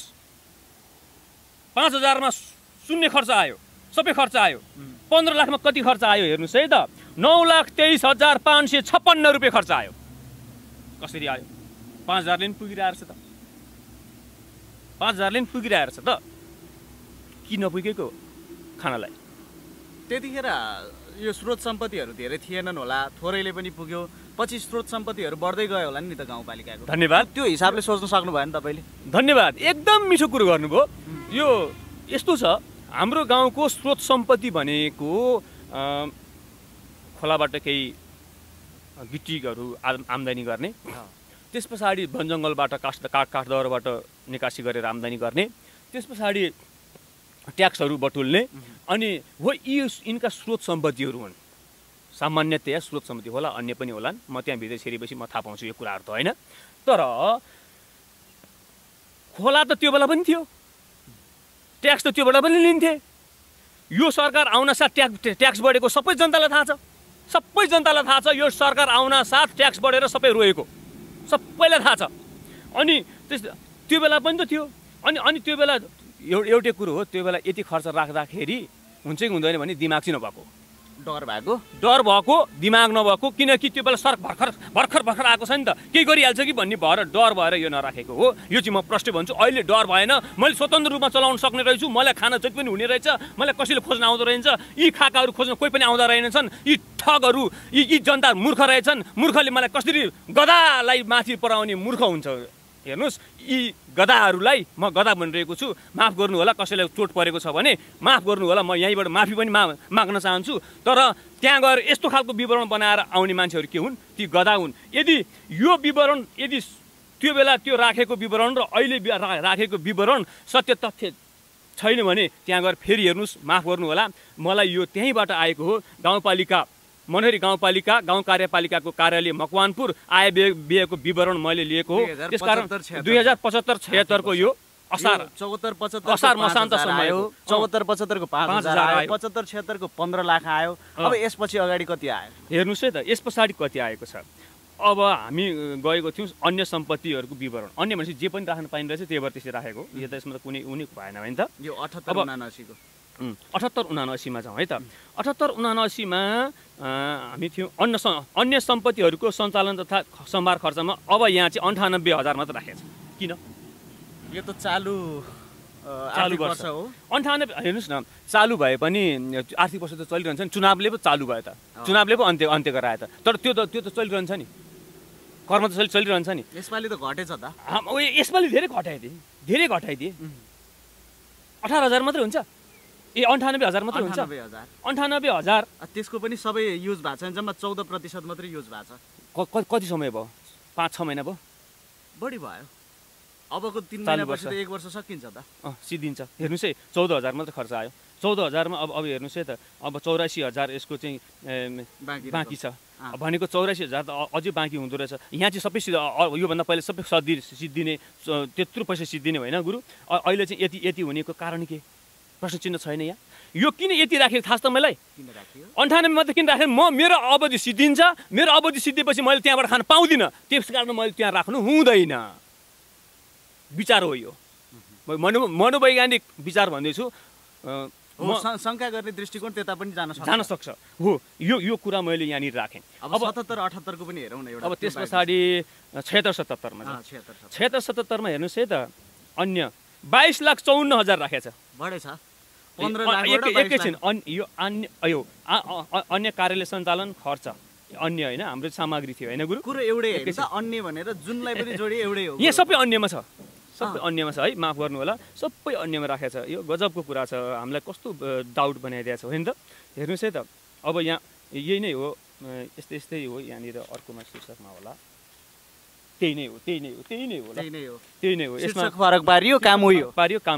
Speaker 2: 5000 मा शून्य खर्च आयो, सबै खर्च आयो। 15 लाखमा कति खर्च आयो हेर्नुहोस् है त? 9,23,556 रुपियाँ खर्च आयो। कसरी आयो? 5000ले नि पुगिरहेको छ त। 5000ले नि पुगिरहेको छ त। किन नपुगेको खानालाई?
Speaker 1: त्यतिखेर यो स्रोत सम्पत्तिहरू धेरै थिएनन् होला, थोरैले पनि पुग्यो। पछि स्रोत सम्पत्तिहरू बढ्दै गयो होला नि त गाउँपालिकाको।
Speaker 2: धन्यवाद।
Speaker 1: त्यो हिसाबले सोच्न सक्नु भयो नि तपाईँले।
Speaker 2: धन्यवाद, एकदम मिठो कुरो गर्नुभयो। यो यस्तो छ, हाम्रो गाउँको स्रोत सम्पत्ति भनेको खोलाबाट केही गिटीहरू आम्दानी गर्ने, त्यस पछाडि वन जङ्गलबाट काठदाउराबाट निकासी गरेर आम्दानी गर्ने, त्यस पछाडि ट्याक्सहरू बटुल्ने, अनि हो यिनका स्रोत सम्पत्तिहरू हुन्। सामान्यतया स्रोत सम्पत्ति होला, अन्य पनि होलान्। म त्यहाँ भित्र छिरेपछि म थाहा पाउँछु यो कुराहरू त होइन। तर खोला त त्यो बेला पनि थियो, ट्याक्स त त्यो बेला पनि लिन्थे। यो सरकार आउन साथ ट्याक्स बढेको सबै जनतालाई थाहा छ। सबै जनतालाई थाहा छ यो सरकार आउन साथ ट्याक्स बढेर सबै रोएको सबैलाई थाहा छ। अनि त्यो बेला पनि त थियो। अनि त्यो बेला एउटै कुरो हो, त्यो बेला यति खर्च राख्दाखेरि हुन्छ कि हुँदैन भने दिमाग चाहिँ नभएको,
Speaker 1: डर भएको,
Speaker 2: दिमाग नभएको। किनकि त्यो बेला भर्खर आएको छ नि त, केही गरिहाल्छ कि भन्ने भएर डर भएर यो नराखेको हो। यो चाहिँ म प्रष्ट भन्छु। अहिले डर भएन, मैले स्वतन्त्र रूपमा चलाउन सक्ने रहेछु, मलाई खाना जति पनि हुने रहेछ, मलाई कसैले खोज्न आउँदो रहेछ, यी खाकाहरू खोज्न कोही पनि आउँदा रहेनछन्, यी ठगहरू, यी जनता मूर्ख रहेछन्, मूर्खले मलाई कसरी गधालाई माथि पराउने मूर्ख हुन्छ। हेर्नुहोस्, यी गधाहरूलाई म गधा भनिरहेको छु, माफ गर्नु होला। कसैलाई चोट परेको छ भने माफ गर्नु होला। म यहीँबाट माफी पनि माग्न चाहन्छु। तर त्यहाँ गएर यस्तो खालको विवरण बनाएर आउने मान्छेहरू के हुन्? ती गधा हुन्। यदि यो विवरण, यदि त्यो बेला त्यो राखेको विवरण र अहिले राखेको विवरण सत्य तथ्य छैन भने त्यहाँ गएर फेरि हेर्नुहोस्, माफ गर्नु होला, मलाई यो त्यहीँबाट आएको हो। गाउँपालिका मनहरी गाउँपालिका गाउँ कार्यपालिकाको कार्यालय मकवानपुर आय व्ययको विवरण मैले लिएको हो। त्यसकारण 2075-76 को यो असार
Speaker 1: 74-75
Speaker 2: मसान्तसम्म आयो।
Speaker 1: 74-75 को 5000 आयो, 75-76 को 15 लाख आयो। अब यसपछि अगाडि कति आयो
Speaker 2: हेर्नुहोस् है त, यस पछाडि कति आएको छ। अब हामी गएको थियौँ अन्य सम्पत्तिहरूको विवरण। अन्य भनेपछि जे पनि राख्न पाइने रहेछ त्यही भएर त्यसरी राखेको। यो त यसमा त कुनै उनी भएन भने त।
Speaker 1: यो 78-79 को
Speaker 2: 78-79 मा जाउँ है त। 78-79 मा हामी थियौँ अन्य सम्पत्तिहरूको सञ्चालन तथा सम्हार खर्चमा। अब यहाँ चाहिँ 98,000 मात्र राखेको छ। किन?
Speaker 1: यो त चालु वर्ष हो।
Speaker 2: 98 हेर्नुहोस् न, चालु भए पनि आर्थिक वर्ष त चलिरहन्छ नि। चुनावले पो चालु भयो त, चुनावले पो अन्त्य गरायो त। तर त्यो त चलिरहन्छ नि, कर्म त चलिरहन्छ नि।
Speaker 1: यसपालि त घटेछ त।
Speaker 2: यसपालि धेरै घटाइदिए। 18,000 मात्रै हुन्छ। ए 98,000 मात्रै हुन्छ?
Speaker 1: 98,000।
Speaker 2: 98,000
Speaker 1: त्यसको पनि सबै युज भएको छैन, जम्मा 14% मात्रै युज भएको छ।
Speaker 2: कति समय भयो? 5-6 महिना भयो?
Speaker 1: बढी भयो। अबको 3 महिनापछि त 1 वर्ष सकिन्छ त।
Speaker 2: सिद्धिन्छ। हेर्नुहोस् है 14,000 मात्रै खर्च आयो। 14,000 मा अब हेर्नुहोस् है त, अब 84,000 यसको चाहिँ बाँकी छ भनेको। 84,000 त अझै बाँकी हुँदो रहेछ। यहाँ चाहिँ सबै योभन्दा पहिले सबै सिद्धिने त्यत्रो पैसा सिद्धिने होइन गुरु। अहिले चाहिँ यति हुनेको कारण के? प्रश्न चिन्ह छैन यहाँ। यो किन यति राखेको थाहा छ त मलाई? 98 मात्रै किन राखेँ? मेरो अवधि सिद्धिन्छ, मेरो अवधि सिद्धिएपछि मैले त्यहाँबाट खान पाउँदिनँ, त्यस कारण मैले त्यहाँ राख्नु हुँदैन। विचार हो यो, मनोवैज्ञानिक विचार भन्दैछु।
Speaker 1: शङ्का गर्ने दृष्टिकोण त्यता पनि जान
Speaker 2: सक्छ हो। यो कुरा मैले यहाँनिर राखेँ।
Speaker 1: अब 77-78 को पनि हेरौँ न एउटा।
Speaker 2: अब त्यस पछाडि 76-77 मा 76-77 मा हेर्नुहोस् है त, अन्य 22,54,000 राखेको छ।
Speaker 1: बढे छ 15 लाख।
Speaker 2: एकैछिन, यो अन्य कार्यालय सञ्चालन खर्च अन्य होइन, हाम्रो सामग्री थियो होइन गुरु?
Speaker 1: कुरो एउटै होइन त, अन्य भनेर जुनलाई पनि जोडी एउटै हो।
Speaker 2: यहाँ सबै अन्यमा छ, सबै अन्यमा छ है, माफ गर्नु होला, सबै अन्यमा राखेको छ। यो गजबको कुरा छ, हामीलाई कस्तो डाउट बनाइदिएको छ होइन त। हेर्नुहोस् है त, अब यहाँ यही नै हो, यस्तै हो। यहाँनिर अर्कोमा शीर्षकमा होला, त्यही नै हो।
Speaker 1: यसमा फरक पारियो, काम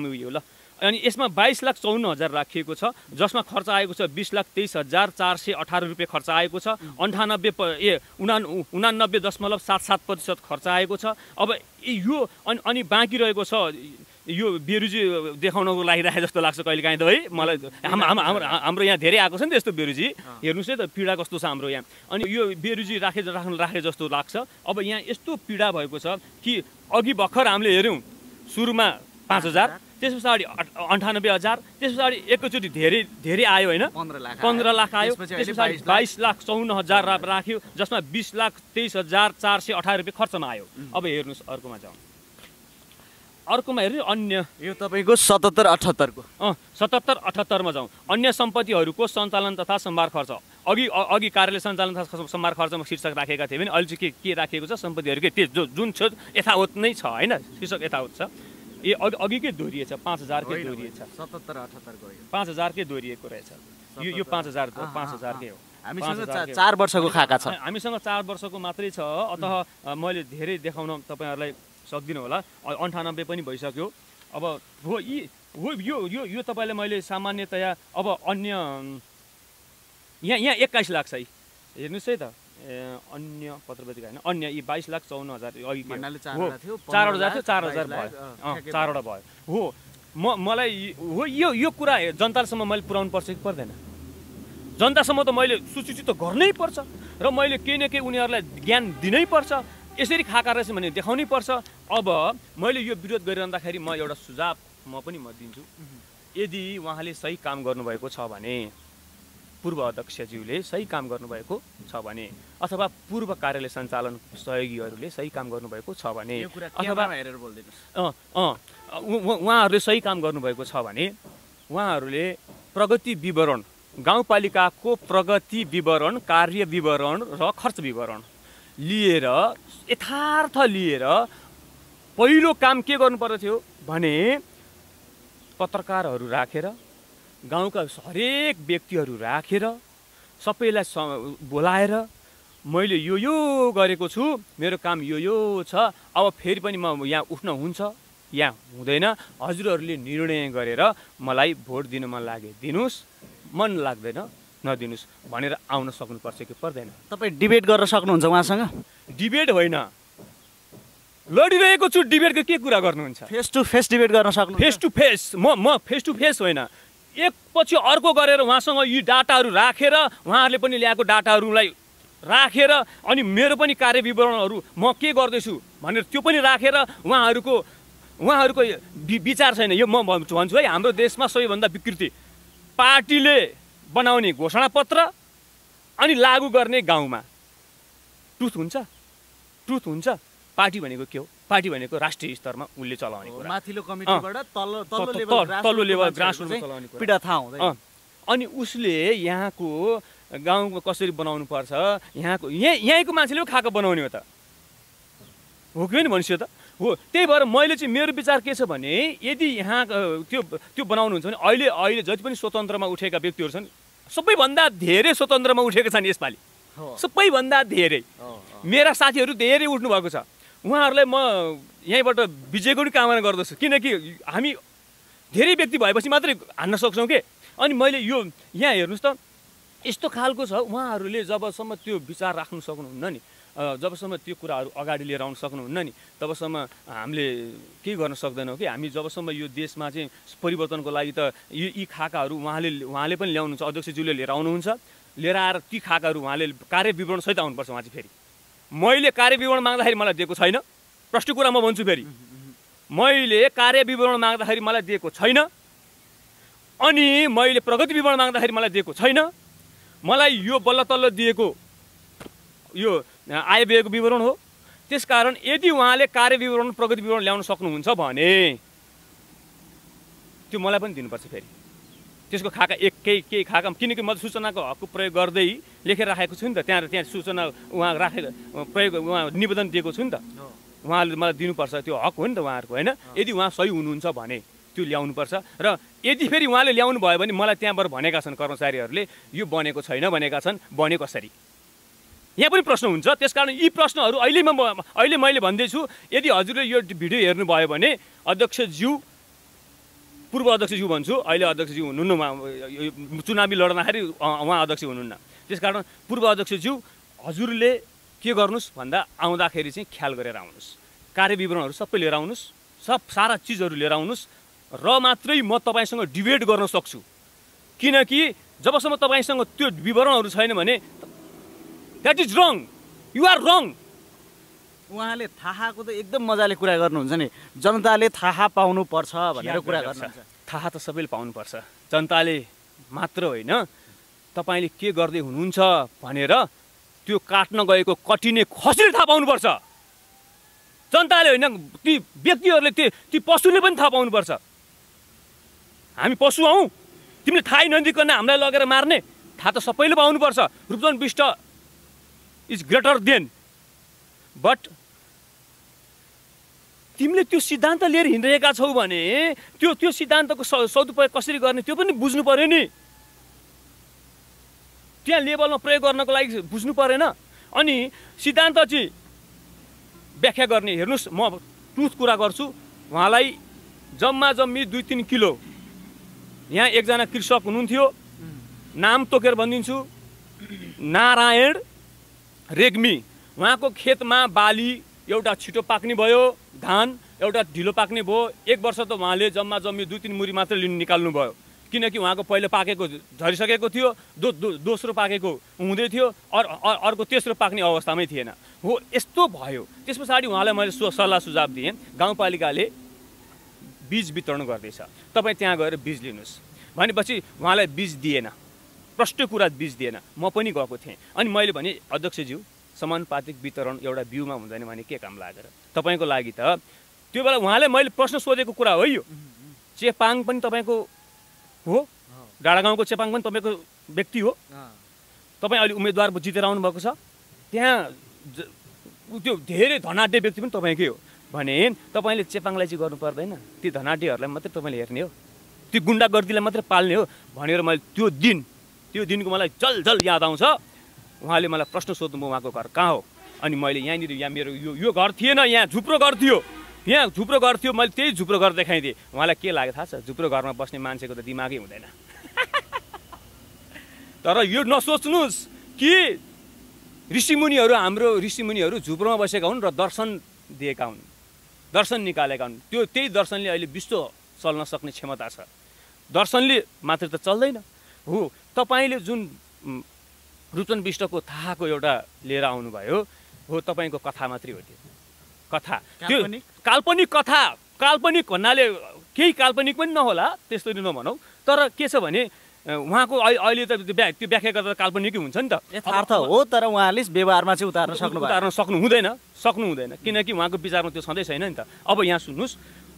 Speaker 1: उयो
Speaker 2: ल। अनि यसमा 22,54,000 राखिएको छ, जसमा खर्च आएको छ 20,23,418 रुपियाँ खर्च आएको छ। 89.77% खर्च आएको छ। अब यो अनि बाँकी रहेको छ, यो बेरुजी देखाउनको लागि राखे जस्तो लाग्छ कहिले काहीँ त है मलाई। हाम्रो यहाँ धेरै आएको छ नि त यस्तो बेरुजी। हेर्नुहोस् है त पीडा कस्तो छ हाम्रो यहाँ। अनि यो बेरुजी राखे जस्तो लाग्छ। अब यहाँ यस्तो पीडा भएको छ कि अघि भर्खर हामीले हेऱ्यौँ, सुरुमा 5,000, त्यस पछाडि 98,000, त्यस पछाडि एकैचोटि धेरै आयो होइन, 15 लाख आयो। त्यस पछाडि 22,54,000 राख्यो, जसमा 20,23,418 रुपियाँ खर्चमा आयो। अब हेर्नुहोस् अर्कोमा जाउँ। अर्कोमा हेर्नु अन्य,
Speaker 1: यो तपाईँको 77-78 को
Speaker 2: 77-78 मा जाउँ। अन्य सम्पत्तिहरूको सञ्चालन तथा सम्भार खर्च। अघि कार्यालय सञ्चालन तथा सम्भार खर्चमा शीर्षक राखेका थिए भने अहिले चाहिँ के राखिएको छ? सम्पत्तिहरूकै त्यो जुन छ यथावत नै छ होइन, शीर्षक यथावत छ। अघिकै दोहोरिएछ, 5,000 कै दोहोरिएछ,
Speaker 1: 77-78 को
Speaker 2: 5,000 कै दोहोरिएको रहेछ। यो 5,000 कै हो।
Speaker 1: हामीसँग 4 वर्षको खाका छ।
Speaker 2: हामीसँग 4 वर्षको मात्रै छ। अतः मैले धेरै देखाउन तपाईँहरूलाई सक्दिनँ होला। 98 पनि भइसक्यो। अब हो यो तपाईँलाई मैले सामान्यतया अब अन्य यहाँ 21 लाख छ है, हेर्नुहोस् है त। अन्य पत्रपत्रिका होइन, अन्य यी 22,54,000 अघि 4,000 थियो, 4,000 भयो, 4वटा भयो हो। मलाई हो यो कुरा जनतासम्म मैले पुर्याउनु पर्छ कि पर्दैन? जनतासम्म त मैले सूचित त गर्नै पर्छ र मैले केही न केही उनीहरूलाई ज्ञान दिनै पर्छ। यसरी खाका रहेछ भने देखाउनै पर्छ। अब मैले यो विरोध गरिरहँदाखेरि म एउटा सुझाव म दिन्छु। यदि उहाँले सही काम गर्नुभएको छ भने, पूर्व अध्यक्षज्यूले सही काम गर्नुभएको छ भने, अथवा पूर्व कार्यालय सञ्चालन सहयोगीहरूले सही काम गर्नुभएको छ भने, अथवा उहाँहरूले सही काम गर्नुभएको छ भने, उहाँहरूले प्रगति विवरण, गाउँपालिकाको प्रगति विवरण, कार्य विवरण र खर्च विवरण लिएर, यथार्थ लिएर पहिलो काम के गर्नुपर्दो थियो भने पत्रकारहरू राखेर, गाउँका हरेक व्यक्तिहरू राखेर, सबैलाई बोलाएर मैले यो गरेको छु, मेरो काम यो छ, अब फेरि पनि म यहाँ उठ्न हुन्छ या हुँदैन, हजुरहरूले निर्णय गरेर मलाई भोट दिन मन लागे दिनुहोस्, मन लाग्दैन नदिनुहोस् भनेर आउन सक्नुपर्छ कि पर्दैन?
Speaker 1: तपाईँ डिबेट गर्न सक्नुहुन्छ उहाँसँग?
Speaker 2: डिबेट होइन, लडिरहेको छु, डिबेटको के कुरा गर्नुहुन्छ?
Speaker 1: फेस टु फेस डिबेट गर्न सक्नु?
Speaker 2: फेस टु फेस, म फेस टु फेस होइन, एकपछि अर्को गरेर उहाँसँग यी डाटाहरू राखेर, उहाँहरूले पनि ल्याएको डाटाहरूलाई राखेर, अनि मेरो पनि कार्य विवरणहरू म के गर्दैछु भनेर त्यो पनि राखेर, उहाँहरूको विचार छैन। यो म भन्छु है, हाम्रो देशमा सबैभन्दा विकृति पार्टीले बनाउने घोषणापत्र अनि लागू गर्ने गाउँमा ट्रुथ हुन्छ? पार्टी भनेको के हो? पार्टी भनेको राष्ट्रिय स्तरमा उसले चलाउने कुरा,
Speaker 1: माथिल्लो कमिटीबाट
Speaker 2: तल्लो लेभल ग्रासरुटमा चलाउने कुरा,
Speaker 1: पीडा थाहा हुँदैन।
Speaker 2: अनि उसले यहाँको गाउँमा कसरी बनाउनु पर्छ, यहाँको मान्छेले खाएको बनाउने हो त, हो कि होइन? भनेपछि त हो त्यही भएर मैले चाहिँ मेरो विचार के छ भने यदि यहाँ त्यो बनाउनुहुन्छ भने अहिले जति पनि स्वतन्त्रमा उठेका व्यक्तिहरू छन् सबैभन्दा धेरै स्वतन्त्रमा उठेका छन् यसपालि सबैभन्दा धेरै मेरा साथीहरू धेरै उठ्नु भएको छ उहाँहरूलाई म यहीँबाट विजयको पनि कामना गर्दछु किनकि हामी धेरै व्यक्ति भएपछि मात्रै हान्न सक्छौँ के अनि मैले यो यहाँ हेर्नुहोस् त यस्तो खालको छ उहाँहरूले जबसम्म त्यो विचार राख्नु सक्नुहुन्न नि जबसम्म त्यो कुराहरू अगाडि लिएर आउन सक्नुहुन्न नि तबसम्म हामीले केही गर्न सक्दैनौँ कि हामी जबसम्म यो देशमा चाहिँ परिवर्तनको लागि त यी खाकाहरू उहाँले पनि ल्याउनुहुन्छ अध्यक्षज्यूले लिएर आउनुहुन्छ लिएर आएर ती खाकाहरू उहाँले कार्यविवरणसहित आउनुपर्छ उहाँ चाहिँ फेरि मैले कार्यविवरण माग्दाखेरि मलाई दिएको छैन प्रष्ट कुरा म भन्छु फेरि मैले कार्यविवरण माग्दाखेरि मलाई दिएको छैन अनि मैले प्रगति विवरण माग्दाखेरि मलाई दिएको छैन मलाई यो बल्ल तल्ल दिएको यो आय व्ययको विवरण हो त्यसकारण यदि उहाँले कार्यविवरण प्रगति विवरण ल्याउन सक्नुहुन्छ भने त्यो मलाई पनि दिनुपर्छ फेरि त्यसको खाका केही खाका किनकि म सूचनाको हकको प्रयोग गर्दै लेखेर राखेको छु नि त त्यहाँ सूचना उहाँ राखेर प्रयोग उहाँ निवेदन दिएको छु नि त उहाँले मलाई दिनुपर्छ त्यो हक हो नि त उहाँहरूको होइन यदि उहाँ सही हुनुहुन्छ भने त्यो ल्याउनुपर्छ र यदि फेरि उहाँले ल्याउनु भयो भने मलाई त्यहाँबाट भनेका छन् कर्मचारीहरूले यो बनेको छैन भनेका छन् बने कसरी यहाँ पनि प्रश्न हुन्छ त्यसकारण यी प्रश्नहरू अहिले मैले भन्दैछु यदि हजुरले यो भिडियो हेर्नुभयो भने अध्यक्षज्यू पूर्व अध्यक्षज्यू भन्छु अहिले अध्यक्षज्यू हुनुहुन्न चुनावी लड्दाखेरि उहाँ अध्यक्ष हुनुहुन्न त्यसकारण पूर्व अध्यक्षज्यू हजुरले के गर्नुहोस् भन्दा आउँदाखेरि चाहिँ ख्याल गरेर आउनुहोस् कार्यविवरणहरू सबै लिएर आउनुहोस् सारा चिजहरू लिएर आउनुहोस् र मात्रै म तपाईँसँग डिबेट गर्न सक्छु किनकि जबसम्म तपाईँसँग त्यो विवरणहरू छैन भने that is wrong you are wrong
Speaker 1: उहाँले थाहाको त एकदम मजाले कुरा गर्नुहुन्छ नि जनताले थाहा पाउनुपर्छ भनेर कुरा गर्नुहुन्छ
Speaker 2: थाहा त सबैले पाउनुपर्छ जनताले मात्र होइन तपाईँले के गर्दै हुनुहुन्छ भनेर त्यो काट्न गएको कटिने खसीले थाहा पाउनुपर्छ जनताले होइन ती व्यक्तिहरूले ती पशुले पनि थाहा पाउनुपर्छ हामी पशु हौ तिमीले थाहै नदिकन हामीलाई लगेर मार्ने थाहा त सबैले पाउनुपर्छ Rupchandra Bisht is greater than but तिमीले त्यो सिद्धान्त लिएर हिँडिरहेका छौ भने त्यो सिद्धान्तको सदुपयोग कसरी गर्ने त्यो पनि बुझ्नु पर्यो नि त्यहाँ लेभलमा प्रयोग गर्नको लागि बुझ्नु परेन अनि सिद्धान्त चाहिँ व्याख्या गर्ने हेर्नुहोस् म ट्रुथ कुरा गर्छु उहाँलाई जम्मा जम्मी 2-3 किलो यहाँ एकजना कृषक हुनुहुन्थ्यो नाम तोकेर भनिदिन्छु नारायण रेग्मी उहाँको खेतमा बाली एउटा छिटो पाक्ने भयो धान एउटा ढिलो पाक्ने भयो 1 वर्ष त उहाँले जम्मा जम्मी 2-3 मुरी मात्र निकाल्नु भयो किनकि उहाँको पहिलो पाकेको झरिसकेको थियो दोस्रो पाकेको हुँदै थियो अर्को तेस्रो पाक्ने अवस्थामै थिएन हो यस्तो भयो त्यस पछाडि उहाँलाई मैले सल्लाह सुझाव दिएँ गाउँपालिकाले बीज वितरण गर्दैछ तपाईँ त्यहाँ गएर बीज लिनुहोस् भनेपछि उहाँलाई बीज दिएन प्रष्ट कुरा बीज दिएन म पनि गएको थिएँ अनि मैले भने अध्यक्षज्यू समानुपातिक वितरण एउटा बिउमा हुँदैन भने के काम लागेर तपाईँको लागि त त्यो बेला उहाँले मैले प्रश्न सोधेको कुरा हो यो चेपाङ पनि तपाईँको हो डाँडागाउँको चेपाङ पनि तपाईँको व्यक्ति हो तपाईँ अहिले उम्मेदवार जितेर आउनुभएको छ त्यहाँ त्यो धेरै धनाढ्य व्यक्ति पनि तपाईँकै हो भने तपाईँले चेपाङलाई चाहिँ गर्नु पर्दैन ती धनाढ्यहरूलाई मात्रै तपाईँले हेर्ने हो त्यो गुन्डागर्दीलाई मात्रै पाल्ने हो भनेर मैले त्यो दिनको मलाई जल याद आउँछ उहाँले मलाई प्रश्न सोध्नुभयो उहाँको घर कहाँ हो अनि मैले यहाँनिर यहाँ मेरो यो घर थिएन यहाँ झुप्रो घर थियो यहाँ झुप्रो घर थियो मैले त्यही झुप्रो घर देखाइदिएँ उहाँलाई के लाग्यो थाहा छ झुप्रो घरमा बस्ने मान्छेको त दिमागै हुँदैन तर यो नसोच्नुहोस् कि ऋषिमुनिहरू हाम्रो ऋषिमुनिहरू झुप्रोमा बसेका हुन् र दर्शन दिएका हुन् दर्शन निकालेका हुन् त्यही दर्शनले अहिले विश्व चल्न सक्ने क्षमता छ दर्शनले मात्र त चल्दैन हो तपाईँले जुन रूपचन्द्र बिष्टको थाहाको एउटा लिएर आउनुभयो हो तपाईँको कथा मात्रै हो त्यो कथा त्यो काल्पनिक कथा काल्पनिक भन्नाले केही काल्पनिक पनि नहोला त्यस्तो नभनौँ तर के छ भने उहाँको अहिले त त्यो व्याख्या गर्दा काल्पनिकै हुन्छ नि त
Speaker 1: यथार्थ हो तर उहाँले व्यवहारमा चाहिँ उतार्न
Speaker 2: सक्नु हुँदैन किनकि उहाँको विचारमा त्यो सधैँ छैन नि त अब यहाँ सुन्नुहोस्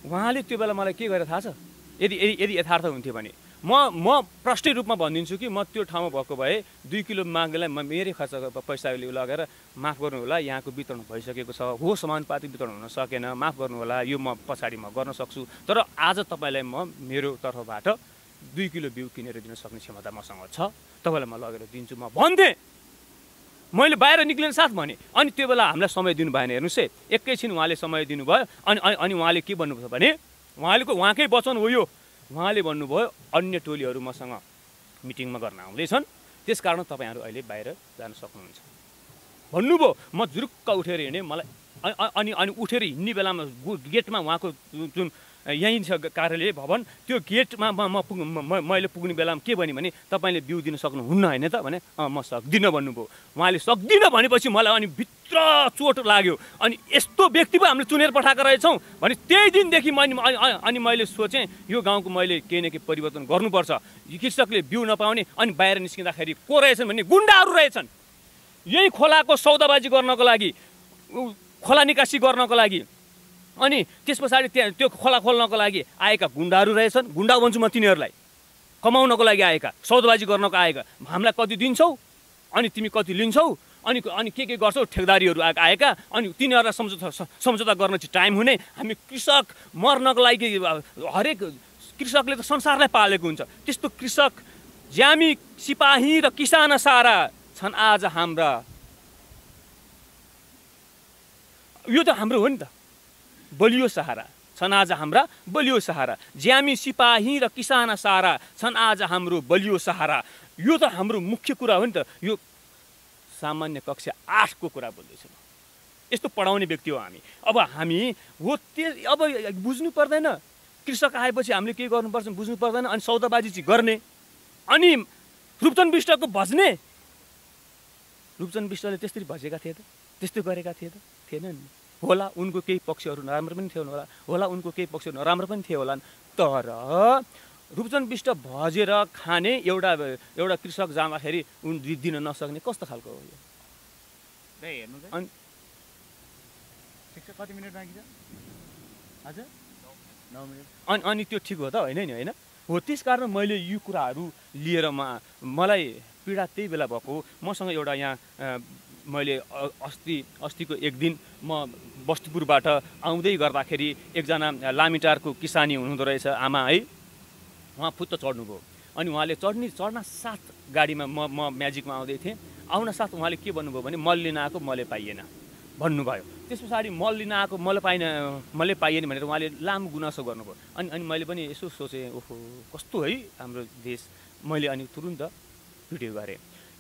Speaker 2: उहाँले त्यो बेला मलाई के गरेर थाहा छ यदि यथार्थ हुन्थ्यो भने म प्रष्ट रूपमा भनिदिन्छु कि म त्यो ठाउँमा भएको भए 2 किलो मागेलाई मेरै खर्च पैसाले लगेर माफ गर्नु होला, यहाँको वितरण भइसकेको छ, हो समानुपातिक वितरण हुन सकेन, माफ गर्नु होला, यो म पछाडि म गर्न सक्छु, तर आज तपाईँलाई म मेरो तर्फबाट 2 किलो बिउ किनेर दिन सक्ने क्षमता मसँग छ, तपाईँलाई म लगेर दिन्छु म भन्थेँ। मैले बाहिर निक्लिने साथ भने अनि त्यो बेला हामीलाई समय दिनु भएन। हेर्नुहोस् है, एकैछिन उहाँले समय दिनुभयो अनि उहाँले के भन्नुभयो भने उहाँकै वचन हो यो, उहाँले भन्नुभयो अन्य टोलीहरू मसँग मिटिङमा गर्न आउँदैछन्, त्यसकारण तपाईँहरू अहिले बाहिर जान सक्नुहुन्छ भन्नुभयो। म जुरुक्क उठेर हिँडेँ। मलाई अनि उठेर हिँड्ने बेलामा गेटमा उहाँको जुन यहीँ छ कार्यालय भवन, त्यो गेटमा मैले पुग्ने बेलामा के भने तपाईँले बिउ दिन सक्नुहुन्न होइन त भने म सक्दिनँ भन्नुभयो। उहाँले सक्दिनँ भनेपछि मलाई अनि भित्र चोट लाग्यो। अनि यस्तो व्यक्ति पो हामीले चुनेर पठाएको रहेछौँ भने त्यही दिनदेखि अनि मैले सोचेँ यो गाउँको मैले केही न केही परिवर्तन गर्नुपर्छ। कृषकले बिउ नपाउने अनि बाहिर निस्किँदाखेरि को रहेछन् भने गुन्डाहरू रहेछन्। यही खोलाको सौदाबाजी गर्नको लागि, खोला निकासी गर्नको लागि, अनि त्यस पछाडि त्यो खोला खोल्नको लागि आएका गुन्डाहरू रहेछन्। गुन्डा भन्छु म तिनीहरूलाई, कमाउनको लागि आएका, सौदाबाजी गर्नको आएका। हामीलाई कति दिन्छौ अनि तिमी कति लिन्छौ अनि के गर्छौ, ठेकदारीहरू आएका। अनि तिनीहरूलाई सम्झौता गर्न चाहिँ टाइम हुने। हामी कृषक मर्नको लागि, हरेक कृषकले त संसारलाई पालेको हुन्छ, त्यस्तो कृषक ज्यामी सिपाही र किसान सारा छन् आज हाम्रा। यो त हाम्रो हो नि त, बलियो सहारा छन् आज हाम्रा, बलियो सहारा। ज्यामी सिपाही र किसान सारा छन् आज हाम्रो बलियो सहारा। यो त हाम्रो मुख्य कुरा हो नि त। यो सामान्य कक्षा 8 को कुरा बोल्दैछु म। यस्तो पढाउने व्यक्ति हो हामी। अब हामी हो अब बुझ्नु पर्दैन, कृषक आएपछि हामीले के गर्नुपर्छ बुझ्नु पर्दैन। अनि सौदाबाजी चाहिँ गर्ने, अनि रूपचन विष्टको भज्ने। रूपचन विष्टले त्यसरी भजेका थिए त, त्यस्तो गरेका थिए त, थिएन नि। होला उनको केही पक्षहरू नराम्रो पनि थियो होला उनको केही पक्षहरू नराम्रो पनि थियो होला, तर रूपचन विष्ट भजेर खाने एउटा कृषक जाँदाखेरि उन दिन नसक्ने कस्तो खालको हो यो? अनि
Speaker 1: कति मिनट बाँकी छ? हजुर 9 मिनट।
Speaker 2: अनि त्यो ठिक हो त होइन नि? होइन हो। त्यस कारण मैले यो कुराहरू लिएर मलाई पीडा त्यही बेला भएको। मसँग एउटा यहाँ मैले अस्तिको एक दिन म बस्तीपुरबाट आउँदै गर्दाखेरि एकजना लामिटारको किसानी हुनुहुँदो रहेछ आमा है, उहाँ फुत्त चढ्नुभयो। अनि उहाँले चढ्न साथ गाडीमा म म्याजिकमा आउँदै थिएँ। आउन साथ उहाँले के भन्नुभयो भने मल लिन आएको मलै पाइएन भन्नुभयो। त्यस पछाडि मल लिन आएको मलै पाइएन भनेर उहाँले लामो गुनासो गर्नुभयो। अनि मैले पनि यसो सोचेँ, ओहो कस्तो है हाम्रो देश। मैले अनि तुरुन्त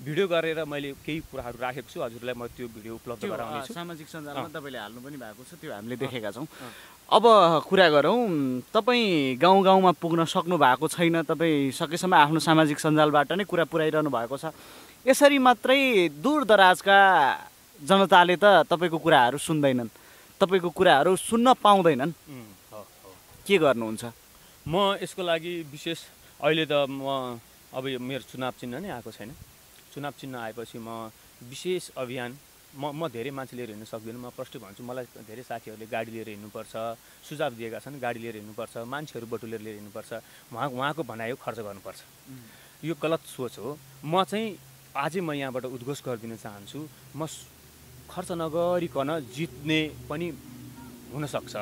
Speaker 2: भिडियो गरेर मैले केही कुराहरू राखेको छु, हजुरलाई म त्यो भिडियो उपलब्ध गराउनेछु।
Speaker 1: सामाजिक सञ्जालमा तपाईँले हाल्नु पनि भएको छ, त्यो हामीले देखेका छौँ। अब कुरा गरौँ, तपाईँ गाउँमा पुग्न सक्नु भएको छैन, तपाईँ सकेसम्म आफ्नो सामाजिक सञ्जालबाट नै कुरा पुर्याइरहनु भएको छ। यसरी मात्रै दूरदराजका जनताले त तपाईँको कुराहरू सुन्दैनन्, तपाईँको कुराहरू सुन्न पाउँदैनन्, के गर्नुहुन्छ?
Speaker 2: म यसको लागि विशेष अहिले त म अब मेरो चुनाव चिन्ह नै आएको छैन। चुनाव चिन्ह आएपछि म विशेष अभियान म धेरै मान्छे लिएर हिँड्न सक्दिनँ। म प्रष्ट भन्छु, मलाई धेरै साथीहरूले गाडी लिएर हिँड्नुपर्छ, सुझाव दिएका छन्, गाडी लिएर हिँड्नुपर्छ, मान्छेहरू बटुलेर लिएर हिँड्नुपर्छ, उहाँको भनाइ खर्च गर्नुपर्छ। यो गलत सोच हो। म चाहिँ आजै म यहाँबाट उद्घोष गरिदिन चाहन्छु, म खर्च नगरिकन जित्ने पनि हुनसक्छ,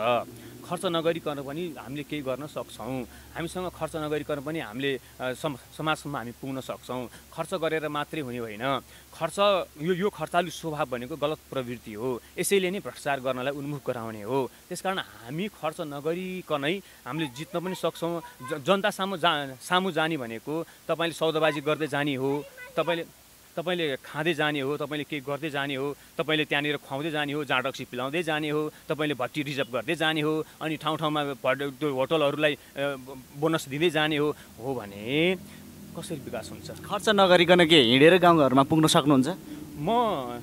Speaker 2: खर्च नगरिकन पनि हामीले केही गर्न सक्छौँ। हामीसँग खर्च नगरिकन पनि हामीले समाजसम्म हामी पुग्न सक्छौँ। खर्च गरेर मात्रै हुने होइन। खर्च यो खर्चालु स्वभाव भनेको गलत प्रवृत्ति हो, यसैले नै भ्रष्टाचार गर्नलाई उन्मुख गराउने हो। त्यसकारण हामी खर्च नगरिकनै हामीले जित्न पनि सक्छौँ। जनता सामु जाने भनेको तपाईँले सौदाबाजी गर्दै जाने हो, तपाईँले खाँदै जाने हो, तपाईँले केही गर्दै जाने हो, तपाईँले त्यहाँनिर खुवाउँदै जाने हो, जाँडक्सी पिलाउँदै जाने हो, तपाईँले भट्टी रिजर्भ गर्दै जाने हो, अनि ठाउँमा त्यो होटलहरूलाई बोनस दिँदै जाने हो भने कसरी विकास हुन्छ?
Speaker 1: खर्च नगरिकन के हिँडेर गाउँघरमा पुग्न सक्नुहुन्छ?
Speaker 2: म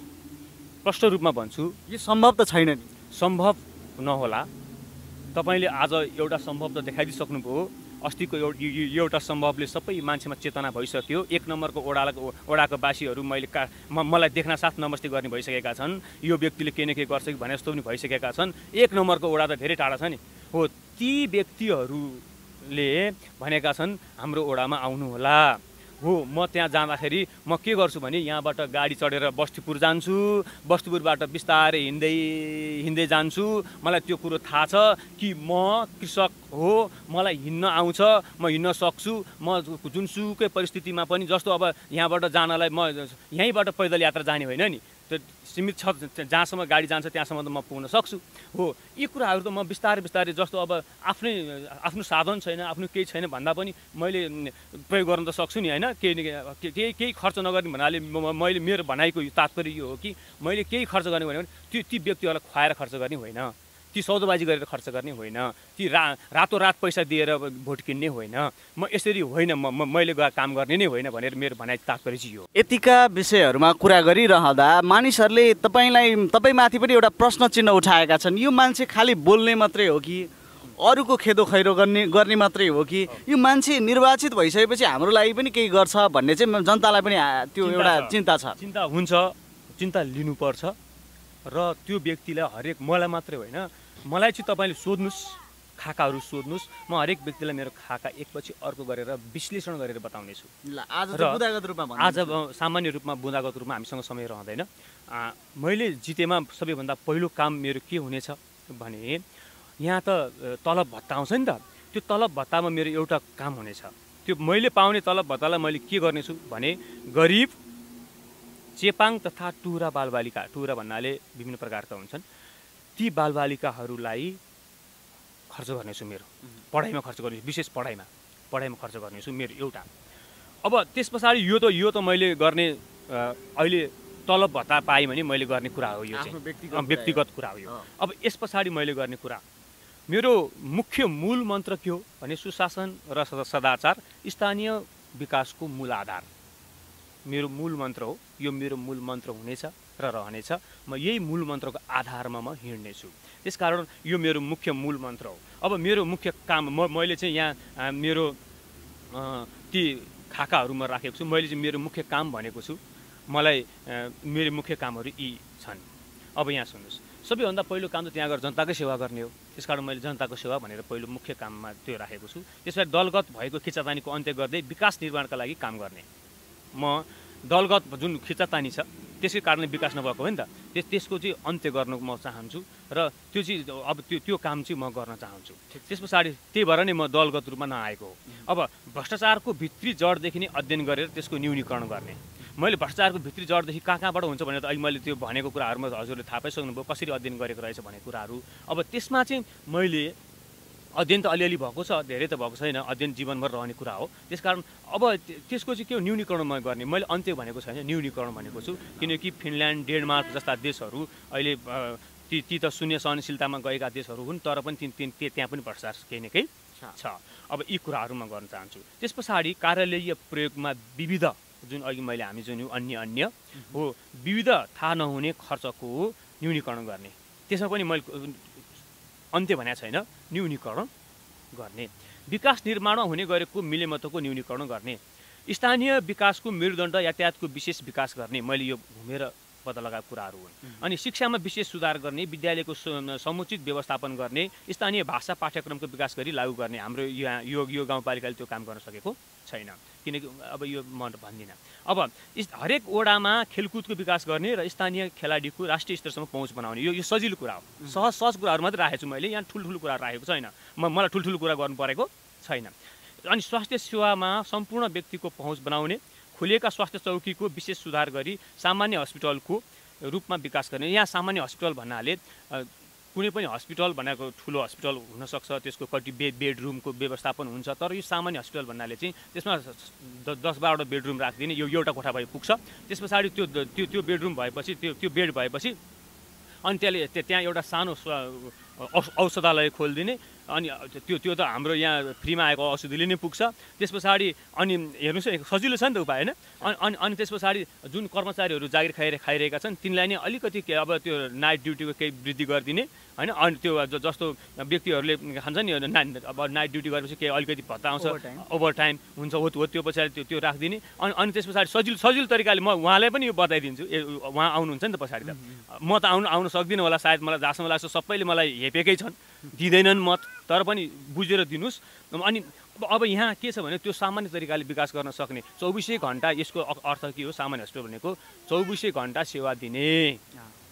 Speaker 2: प्रष्ट रूपमा भन्छु,
Speaker 1: यो सम्भव त छैन नि।
Speaker 2: सम्भव नहोला। तपाईँले आज एउटा सम्भव त देखाइदिइसक्नुभयो। अस्तिको एउटा सम्भवले सबै मान्छेमा चेतना भइसक्यो। 1 नम्बरको ओडाको बासीहरू मलाई देख्न साथ नमस्ते गर्ने भइसकेका छन्। यो व्यक्तिले के न के गर्छ कि भने जस्तो पनि भइसकेका छन्। 1 नम्बरको ओडा त धेरै टाढा छ नि। हो, ती व्यक्तिहरू ले भनेका छन् हाम्रो ओडामा आउनुहोला। हो, म त्यहाँ जाँदाखेरि म के गर्छु भने यहाँबाट गाडी चढेर बस्तीपुर जान्छु, बस्तीपुरबाट बिस्तारै हिँड्दै जान्छु। मलाई त्यो कुरो थाहा छ कि म कृषक हो, मलाई हिँड्न आउँछ, म हिँड्न सक्छु। म जुनसुकै परिस्थितिमा पनि, जस्तो अब यहाँबाट जानलाई म यहीँबाट पैदल यात्रा जाने होइन नि, त्यो सीमित छ, जहाँसम्म गाडी जान्छ त्यहाँसम्म त म पुग्न सक्छु। हो, यी कुराहरू त म बिस्तारै बिस्तारै, जस्तो अब आफ्नो साधन छैन, आफ्नो केही छैन भन्दा पनि मैले प्रयोग गर्न त सक्छु नि, होइन? केही खर्च नगर्ने भन्नाले मैले, मेरो भनाइको तात्पर्य यो हो कि मैले केही खर्च गर्ने भने ती व्यक्तिहरूलाई खुवाएर खर्च गर्ने होइन, ती सौदाबाजी गरेर खर्च गर्ने होइन, ती रातोरात पैसा दिएर भोट किन्ने होइन। म यसरी होइन, मैले काम गर्ने नै होइन भनेर मेरो भनाइ तात्पर्य चाहिँ यो।
Speaker 1: यतिका विषयहरूमा कुरा गरिरहँदा मानिसहरूले तपाईँमाथि पनि एउटा प्रश्न चिन्ह उठाएका छन्। यो मान्छे खालि बोल्ने मात्रै हो कि अरूको खेदो खैरो गर्ने मात्रै हो कि यो मान्छे निर्वाचित भइसकेपछि हाम्रो लागि पनि केही गर्छ भन्ने चाहिँ जनतालाई पनि त्यो एउटा चिन्ता छ।
Speaker 2: चिन्ता हुन्छ, चिन्ता लिनुपर्छ। र त्यो व्यक्तिलाई हरेक, मलाई मात्रै होइन, मलाई चाहिँ तपाईँले सोध्नुहोस्, खाकाहरू सोध्नुहोस्, म हरेक व्यक्तिलाई मेरो खाका एकपछि अर्को गरेर विश्लेषण गरेर बताउनेछु। आज सामान्य रूपमा बुँदागत रूपमा हामीसँग समय रहँदैन। मैले जितेमा सबैभन्दा पहिलो काम मेरो के हुनेछ भने, यहाँ त तलब भत्ता आउँछ नि त, त्यो तलब भत्तामा मेरो एउटा काम हुनेछ। त्यो मैले पाउने तलब भत्तालाई मैले के गर्नेछु भने, गरिब, चेपाङ तथा टुरा बालबालिका, टुरा भन्नाले विभिन्न प्रकारका हुन्छन्, ती बालबालिकाहरूलाई खर्च गर्नेछु। मेरो पढाइमा खर्च गर्नेछु, विशेष पढाइमा खर्च गर्नेछु, मेरो एउटा। अब त्यस पछाडि यो त मैले गर्ने, अहिले तलब भत्ता पाएँ भने मैले गर्ने कुरा हो, यो चाहिँ व्यक्तिगत कुरा हो यो। अब यस पछाडि मैले गर्ने कुरा, मेरो मुख्य मूल मन्त्र के हो भने, सुशासन र सदाचार स्थानीय विकासको मूल आधार मेरो मूल मन्त्र हो। यो मेरो मूल मन्त्र हुनेछ र रहनेछ। म यही मूल मन्त्रको आधारमा म हिँड्नेछु। त्यसकारण यो मेरो मुख्य मूल मन्त्र हो। अब मेरो मुख्य काम, मैले चाहिँ यहाँ मेरो ती खाकाहरूमा राखेको छु। मैले चाहिँ मेरो मुख्य काम भनेको छु, मलाई मेरो मुख्य कामहरू यी छन्। अब यहाँ सुन्नुहोस्, सबैभन्दा पहिलो काम त त्यहाँ गएर जनताकै सेवा गर्ने हो। त्यसकारण मैले जनताको सेवा भनेर पहिलो मुख्य काममा त्यो राखेको छु। त्यसलाई दलगत भएको खिचातानीको अन्त्य गर्दै विकास निर्माणका लागि काम गर्ने। म दलगत जुन खिचातानी छ त्यसै कारणले विकास नभएको हो नि त, त्यसको चाहिँ अन्त्य गर्न म चाहन्छु र त्यो चाहिँ अब त्यो काम चाहिँ म गर्न चाहन्छु। त्यस पछाडि त्यही भएर नै म दलगत रूपमा नआएको हो। अब भ्रष्टाचारको भित्री जडदेखि नै अध्ययन गरेर त्यसको न्यूनीकरण गर्ने। मैले भ्रष्टाचारको भित्री जडदेखि कहाँबाट हुन्छ भनेर त अहिले मैले त्यो भनेको कुराहरूमा हजुरले थाहा पाइसक्नुभयो, कसरी अध्ययन गरेको रहेछ भन्ने कुराहरू। अब त्यसमा चाहिँ मैले अध्ययन त अलिअलि भएको छ, धेरै त भएको छैन, अध्ययन जीवनभर रहने कुरा हो। त्यसकारण अब त्यसको चाहिँ के हो, न्यूनीकरण म गर्ने। मैले अन्त्य भनेको छैन, न्यूनीकरण भनेको छु। किनकि फिनल्यान्ड, डेनमार्क जस्ता देशहरू अहिले ती त शून्य सहनशीलतामा गएका देशहरू हुन्, तर पनि त्यहाँ पनि भ्रष्टाचार केही न केही छ। अब यी कुराहरू म गर्न चाहन्छु। त्यस पछाडि कार्यालयीय प्रयोगमा विविध, जुन अघि मैले हामी जुन अन्य हो, विविध थाहा नहुने खर्चको न्यूनीकरण गर्ने। त्यसमा पनि मैले अन्त्य भनेको छैन, न्यूनीकरण गर्ने। विकास निर्माणमा हुने गरेको मिलेमतोको न्यूनीकरण गर्ने। स्थानीय विकासको मेरुदण्ड यातायातको विशेष विकास गर्ने। मैले यो घुमेर पत्ता लगाएको कुराहरू हुन्। अनि शिक्षामा विशेष सुधार गर्ने, विद्यालयको समुचित व्यवस्थापन गर्ने, स्थानीय भाषा पाठ्यक्रमको विकास गरी लागू गर्ने। हाम्रो यो गाउँपालिकाले त्यो काम गर्न सकेको छैन, किनकि अब यो म भन्दिनँ। अब हरेक वडामा खेलकुदको विकास गर्ने र स्थानीय खेलाडीको राष्ट्रिय स्तरसम्म पहुँच बनाउने। यो सजिलो कुरा हो, सहज कुराहरू मात्रै राखेको छु मैले, यहाँ ठुल्ठुलो कुराहरू राखेको छैन। मलाई ठुल्ठुलो कुरा गर्नु परेको छैन। अनि स्वास्थ्य सेवामा सम्पूर्ण व्यक्तिको पहुँच बनाउने, खुलेका स्वास्थ्य चौकीको विशेष सुधार गरी सामान्य हस्पिटलको रूपमा विकास गर्ने। यहाँ सामान्य हस्पिटल भन्नाले कुनै पनि हस्पिटल भनेको ठुलो हस्पिटल हुनसक्छ, त्यसको कति बेडरुमको व्यवस्थापन हुन्छ, तर यो सामान्य हस्पिटल भन्नाले चाहिँ त्यसमा 10-12वटा बेडरुम राखिदिने, यो एउटा कोठा भए पुग्छ। त्यस पछाडि त्यो बेडरुम भएपछि, त्यो बेड भएपछि अनि त्यहाँ एउटा सानो औषधालय खोलिदिने। अनि त्यो त हाम्रो यहाँ फ्रीमा आएको औषधिले नै पुग्छ। त्यस पछाडि अनि हेर्नुहोस्, सजिलो छ नि त उपाय, होइन? अनि त्यस पछाडि जुन कर्मचारीहरू जागिर खाइरहेका छन् तिनलाई नै अलिकति अब त्यो नाइट ड्युटीको केही वृद्धि गरिदिने, होइन? अनि त्यो जस्तो व्यक्तिहरूले खान्छ नि, अब नाइट ड्युटी गरेपछि केही अलिकति भत्ता आउँछ, ओभर टाइम हुन्छ, हो त्यो पछाडि त्यो राखिदिने। अनि त्यस पछाडि सजिलो तरिकाले म उहाँलाई पनि यो बताइदिन्छु। उहाँ आउनुहुन्छ नि त पछाडि त, म त आउन सक्दिनँ होला सायद, मलाई जहाँसम्म लाग्छ सबैले मलाई हेपेकै छन्, दिँदैनन् मत, तर पनि बुझेर दिनुहोस्। अनि अब यहाँ के छ भने त्यो सामान्य तरिकाले विकास गर्न सक्ने 24 घण्टा यसको अर्थ के हो? सामान्य हस्पिटल भनेको 24 घण्टा सेवा दिने।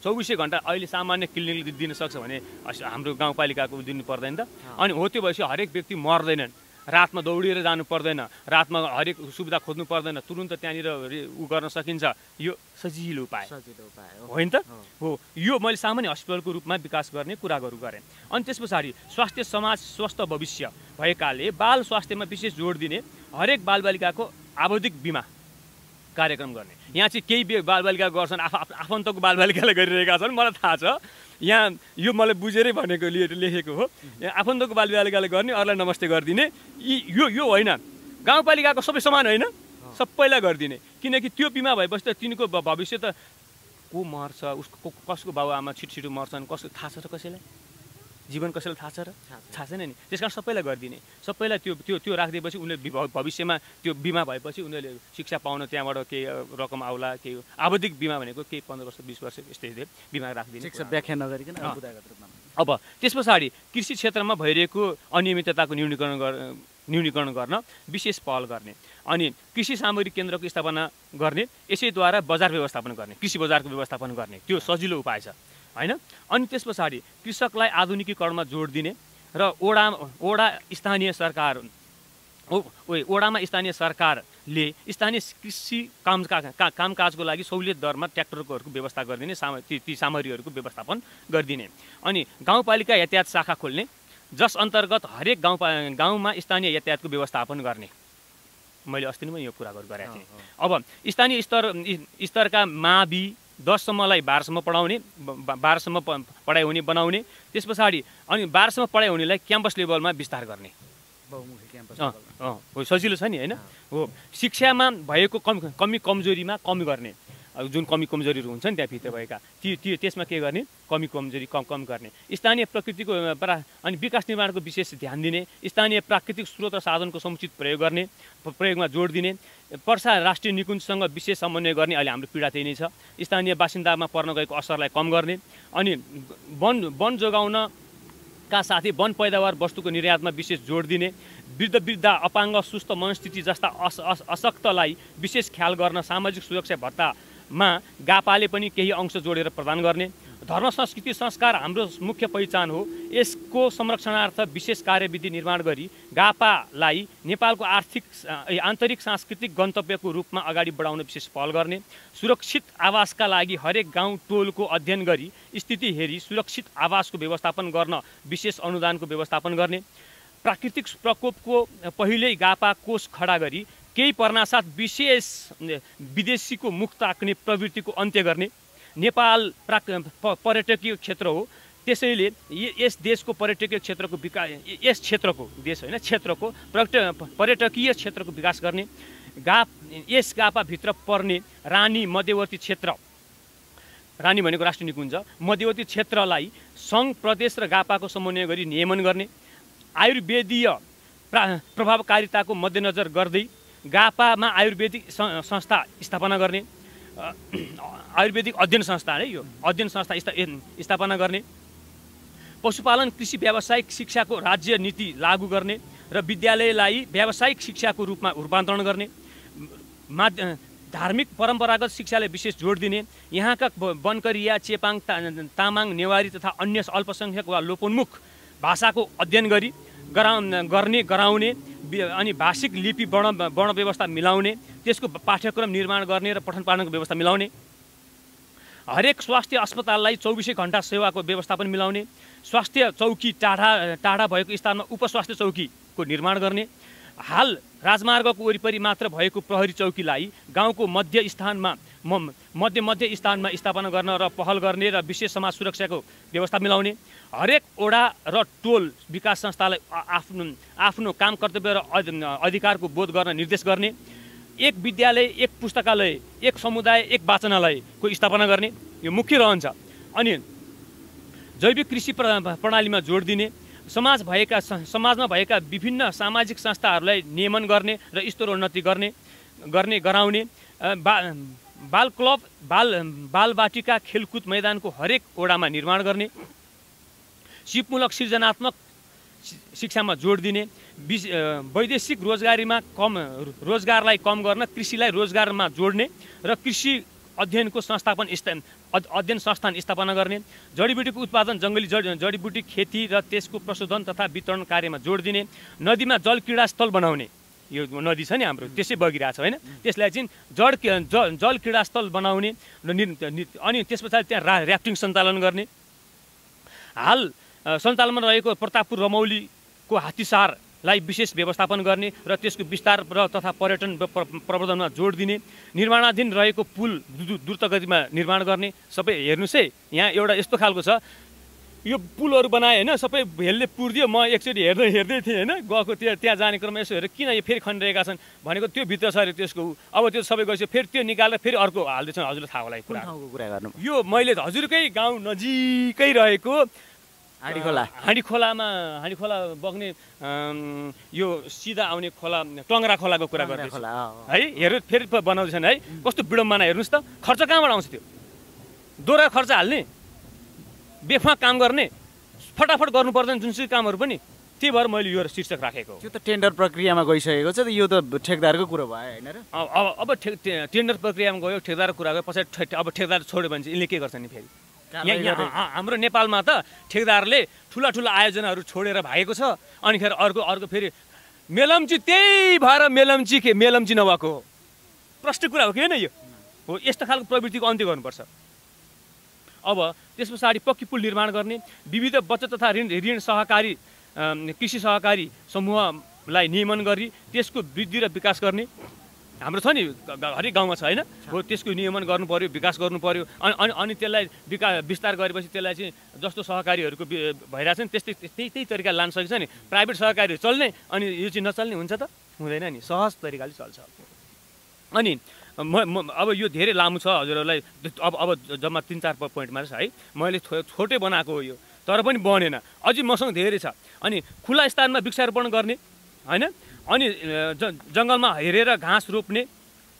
Speaker 2: 24 घण्टा अहिले सामान्य क्लिनिकले दिन सक्छ भने हाम्रो गाउँपालिकाको दिनु पर्दैन त। अनि हो त्यो भएपछि हरेक व्यक्ति मर्दैनन्, रातमा दौडिएर जानु पर्दैन, रातमा हरेक सुविधा खोज्नु पर्दैन, तुरुन्त त्यहाँनिर उ गर्न सकिन्छ। यो सजिलो उपाय होइन त हो। यो मैले सामान्य हस्पिटलको रूपमा विकास गर्ने कुराहरू गरेँ। अनि त्यस पछाडि स्वास्थ्य समाज स्वस्थ भविष्य भएकाले बाल स्वास्थ्यमा विशेष जोड दिने, हरेक बालबालिकाको आवधिक बिमा कार्यक्रम गर्ने। यहाँ चाहिँ केही बालबालिका गर्छन्, आफन्तको बालबालिकाले गरिरहेका छन्, मलाई थाहा छ। यहाँ यो मलाई बुझेरै भनेको लेखेको हो। आफन्तको बालबालिकाले गर्ने, अरूलाई नमस्ते गरिदिने, यो होइन। गाउँपालिकाको सबै समान होइन, सबैलाई गरिदिने। किनकि त्यो बिमा भएपछि त तिनको भविष्य त को मर्छ, उसको कसको बाबुआमा छिटो मर्छन्, कसको थाहा छ र कसैलाई? जीवन कसैलाई थाहा छ र? थाहा छैन नि। त्यस कारण सबैलाई गरिदिने, सबैलाई त्यो राखिदिएपछि उनीहरूले भविष्यमा त्यो बिमा भएपछि उनीहरूले शिक्षा पाउन त्यहाँबाट केही रकम आउला। केही आवधिक बिमा भनेको केही 15 वर्ष 20 वर्ष यस्तै बिमा राखिदिने।
Speaker 1: व्याख्या नगरिकन
Speaker 2: अब त्यस पछाडि कृषि क्षेत्रमा भइरहेको अनियमितताको न्यूनीकरण गर्न विशेष पहल गर्ने। अनि कृषि सामग्री केन्द्रको स्थापना गर्ने, यसैद्वारा बजार व्यवस्थापन गर्ने, कृषि बजारको व्यवस्थापन गर्ने। त्यो सजिलो उपाय छ होइन। अनि त्यस पछाडि कृषकलाई आधुनिकीकरणमा जोड दिने र ओडामा स्थानीय सरकारले स्थानीय कृषि कामकाजको लागि सहुलियत दरमा ट्र्याक्टरहरूको व्यवस्था गरिदिने, ती सामग्रीहरूको व्यवस्थापन गरिदिने। अनि गाउँपालिका यातायात शाखा खोल्ने, जस अन्तर्गत हरेक गाउँमा स्थानीय यातायातको व्यवस्थापन गर्ने। मैले अस्ति नै पनि यो कुराहरू गरेको थिएँ। अब स्थानीय स्तरका मावि 10सम्मलाई 12सम्म पढाउने, 12सम्म पढाइ हुने बनाउने। त्यस पछाडि अनि 12सम्म पढाइ हुनेलाई क्याम्पस लेभलमा विस्तार गर्ने। सजिलो छ नि होइन हो। शिक्षामा भएको कमी कमजोरीमा कमी गर्ने, जुन कमी कमजोरीहरू हुन्छ नि त्यहाँभित्र भएका त्यसमा के गर्ने? कमी कमजोरी कम गर्ने। स्थानीय प्रकृतिको अनि विकास निर्माणको विशेष ध्यान दिने, स्थानीय प्राकृतिक स्रोत र साधनको समुचित प्रयोगमा जोड दिने, पर्सा राष्ट्रिय निकुञ्जसँग विशेष समन्वय गर्ने। अहिले हाम्रो पीडा त्यही नै छ। स्थानीय बासिन्दामा पर्न गएको असरलाई कम गर्ने। अनि वन जोगाउनका साथै वन पैदावार वस्तुको निर्यातमा विशेष जोड दिने, वृद्ध अपाङ्ग सुस्त मनस्थिति जस्ता अशक्तलाई विशेष ख्याल गर्न सामाजिक सुरक्षा भत्तामा गापाले पनि केही अंश जोडेर प्रदान गर्ने। धर्म संस्कृति संस्कार हाम्रो मुख्य पहिचान हो, यसको संरक्षणार्थ विशेष कार्यविधि निर्माण गरी गापालाई नेपालको आन्तरिक सांस्कृतिक गन्तव्यको रूपमा अगाडि बढाउन विशेष पहल गर्ने। सुरक्षित आवासका लागि हरेक गाउँ टोलको अध्ययन गरी स्थिति हेरी सुरक्षित आवासको व्यवस्थापन गर्न विशेष अनुदानको व्यवस्थापन गर्ने। प्राकृतिक प्रकोपको पहिल्यै गापा कोष खडा गरी केही पर्नासाथ विशेष विदेशीको मुख ताक्ने प्रवृत्तिको अन्त्य गर्ने। नेपाल पर्यटकीय क्षेत्र हो, त्यसैले यस देशको पर्यटकीय क्षेत्रको विकास, यस क्षेत्रको देश होइन क्षेत्रको पर्यटकीय क्षेत्रको विकास गर्ने। यस गापाभित्र पर्ने रानी मध्यवर्ती क्षेत्र, रानी भनेको राष्ट्रिय निकुञ्ज, मध्यवर्ती क्षेत्रलाई सङ्घ प्रदेश र गापाको समन्वय गरी नियमन गर्ने। आयुर्वेदीय प्रभावकारिताको मध्यनजर गर्दै गापामा आयुर्वेदिक संस्था स्थापना गर्ने। आयुर्वेदिक अध्ययन संस्था है, यो अध्ययन संस्था स्थापना गर्ने। पशुपालन कृषि व्यावसायिक शिक्षाको राज्य नीति लागू गर्ने र विद्यालयलाई व्यावसायिक शिक्षाको रूपमा रूपान्तरण गर्ने। धार्मिक परम्परागत शिक्षालाई विशेष जोड दिने। यहाँका बनकरिया, चेपाङ, तामाङ, नेवारी तथा अन्य अल्पसङ्ख्यक वा लोपोन्मुख भाषाको अध्ययन गराउने अनि भाषिक लिपि वर्ण व्यवस्था मिलाउने, त्यसको पाठ्यक्रम निर्माण गर्ने र पठन पाठनको व्यवस्था मिलाउने। हरेक स्वास्थ्य अस्पताललाई 24 घण्टा सेवाको व्यवस्थापन मिलाउने। स्वास्थ्य चौकी टाढा भएको स्थानमा उपस्वास्थ्य चौकीको निर्माण गर्ने। हाल राजमार्गको वरिपरि मात्र भएको प्रहरी चौकीलाई गाउँको मध्य स्थानमा स्थापना गर्न र पहल गर्ने र विशेष समाज सुरक्षाको व्यवस्था मिलाउने। हरेक ओडा र टोल विकास संस्थालाई आफ्नो काम कर्तव्य र अधिकारको बोध गर्न निर्देश गर्ने। एक विद्यालय, एक पुस्तकालय, एक समुदाय, एक वाचनालयको स्थापना गर्ने, यो मुख्य रहन्छ। अनि जैविक कृषि प्रणालीमा जोड दिने। समाजमा भएका विभिन्न सामाजिक संस्थाहरूलाई नियमन गर्ने र स्तरोन्नति गराउने। बाल क्लब, बालबाटिका, खेलकुद मैदानको हरेक ओडामा निर्माण गर्ने। सिपमूलक शिक्षामा जोड दिने, वैदेशिक रोजगारलाई कम गर्न कृषिलाई रोजगारमा जोड्ने र कृषि अध्ययन संस्थान स्थापना गर्ने, जडीबुटीको उत्पादन, जङ्गली जडीबुटी खेती र त्यसको प्रशोधन तथा वितरण कार्यमा जोड दिने, नदीमा जल क्रीडास्थल बनाउने, यो नदी छ नि हाम्रो त्यसै बगिरहेछ होइन, त्यसलाई चाहिँ जल क्रीडास्थल बनाउने अनि त्यस पछाडि त्यहाँ ऱ्याफ्टिङ सञ्चालन गर्ने, हाल सञ्चालनमा रहेको प्रतापपुर रमौलीको हात्तीसारलाई विशेष व्यवस्थापन गर्ने र त्यसको विस्तार तथा पर्यटन प्रवर्धनमा जोड दिने, निर्माणाधीन रहेको पुल द्रुत गतिमा निर्माण गर्ने। सबै हेर्नुहोस् है, यहाँ एउटा यस्तो खालको छ, यो पुलहरू बनाए होइन, सबै भेलले पुरिदियो। म एकचोटि हेर्दै थिएँ होइन, गएको त्यहाँ जाने क्रममा यसो हेरेर किन यो फेरि खनिरहेका छन् भनेको त्यो भित्र छ अरे त्यसको। अब त्यो सबै गएपछि फेरि त्यो निकालेर फेरि अर्को हाल्दैछन्। हजुरलाई थाहा होला कुरा
Speaker 1: गर्नु,
Speaker 2: यो मैले हजुरकै गाउँ नजिकै रहेको हाँडी खोला बग्ने यो सिधा आउने खोला टङ्ग्रा खोलाको कुरा गर्दैछु है। हेर्नु फेरि बनाउँदैछन् है, कस्तो विडम्बना हेर्नुहोस् त। खर्च कहाँबाट आउँछ त्यो? दोहोरा खर्च हाल्ने, बेफा काम गर्ने, फटाफट गर्नु पर्दैन जुनसुकै कामहरू पनि। त्यही भएर मैले यो शीर्षक राखेको।
Speaker 1: त्यो त टेन्डर प्रक्रियामा गइसकेको छ, यो त ठेकदारको कुरो भयो होइन र?
Speaker 2: अब टेन्डर प्रक्रियामा गयो, ठेकदारको कुरा गयो, पछाडि अब ठेकदार छोड्यो भने चाहिँ यिनले के गर्छ नि फेरि? हाम्रो नेपालमा त ठेकदारले ठुला आयोजनाहरू छोडेर भागेको छ। अनि फेरि अर्को फेरि मेलम्ची, त्यही भएर मेलम्ची नभएको हो। प्रष्ट कुरा हो कि होइन? यो हो, यस्तो खालको प्रवृत्तिको अन्त्य गर्नुपर्छ। अब त्यस पछाडि पक्की पुल निर्माण गर्ने, विविध बचत तथा ऋण सहकारी कृषि सहकारी समूहलाई नियमन गरी त्यसको वृद्धि र विकास गर्ने। हाम्रो छ नि हरेक गाउँमा छ होइन, हो त्यसको नियमन गर्नु पर्यो, विकास गर्नु पर्यो। अनि त्यसलाई विस्तार गरेपछि त्यसलाई चाहिँ जस्तो सहकारीहरूको भइरहेछ नि त्यही तरिकाले लान सकिन्छ नि। प्राइभेट सहकारीहरू चल्ने अनि यो चाहिँ नचल्ने हुन्छ त? हुँदैन नि, सहज तरिकाले चल्छ। अनि अब यो धेरै लामो छ हजुरहरूलाई, अब जम्मा 3-4 पोइन्टमा छ है। मैले छोटै बनाएको हो यो, तर पनि बनेन, अझै मसँग धेरै छ। अनि खुला स्थानमा वृक्षारोपण गर्ने होइन, अनि जङ्गलमा हेरेर घाँस रोप्ने,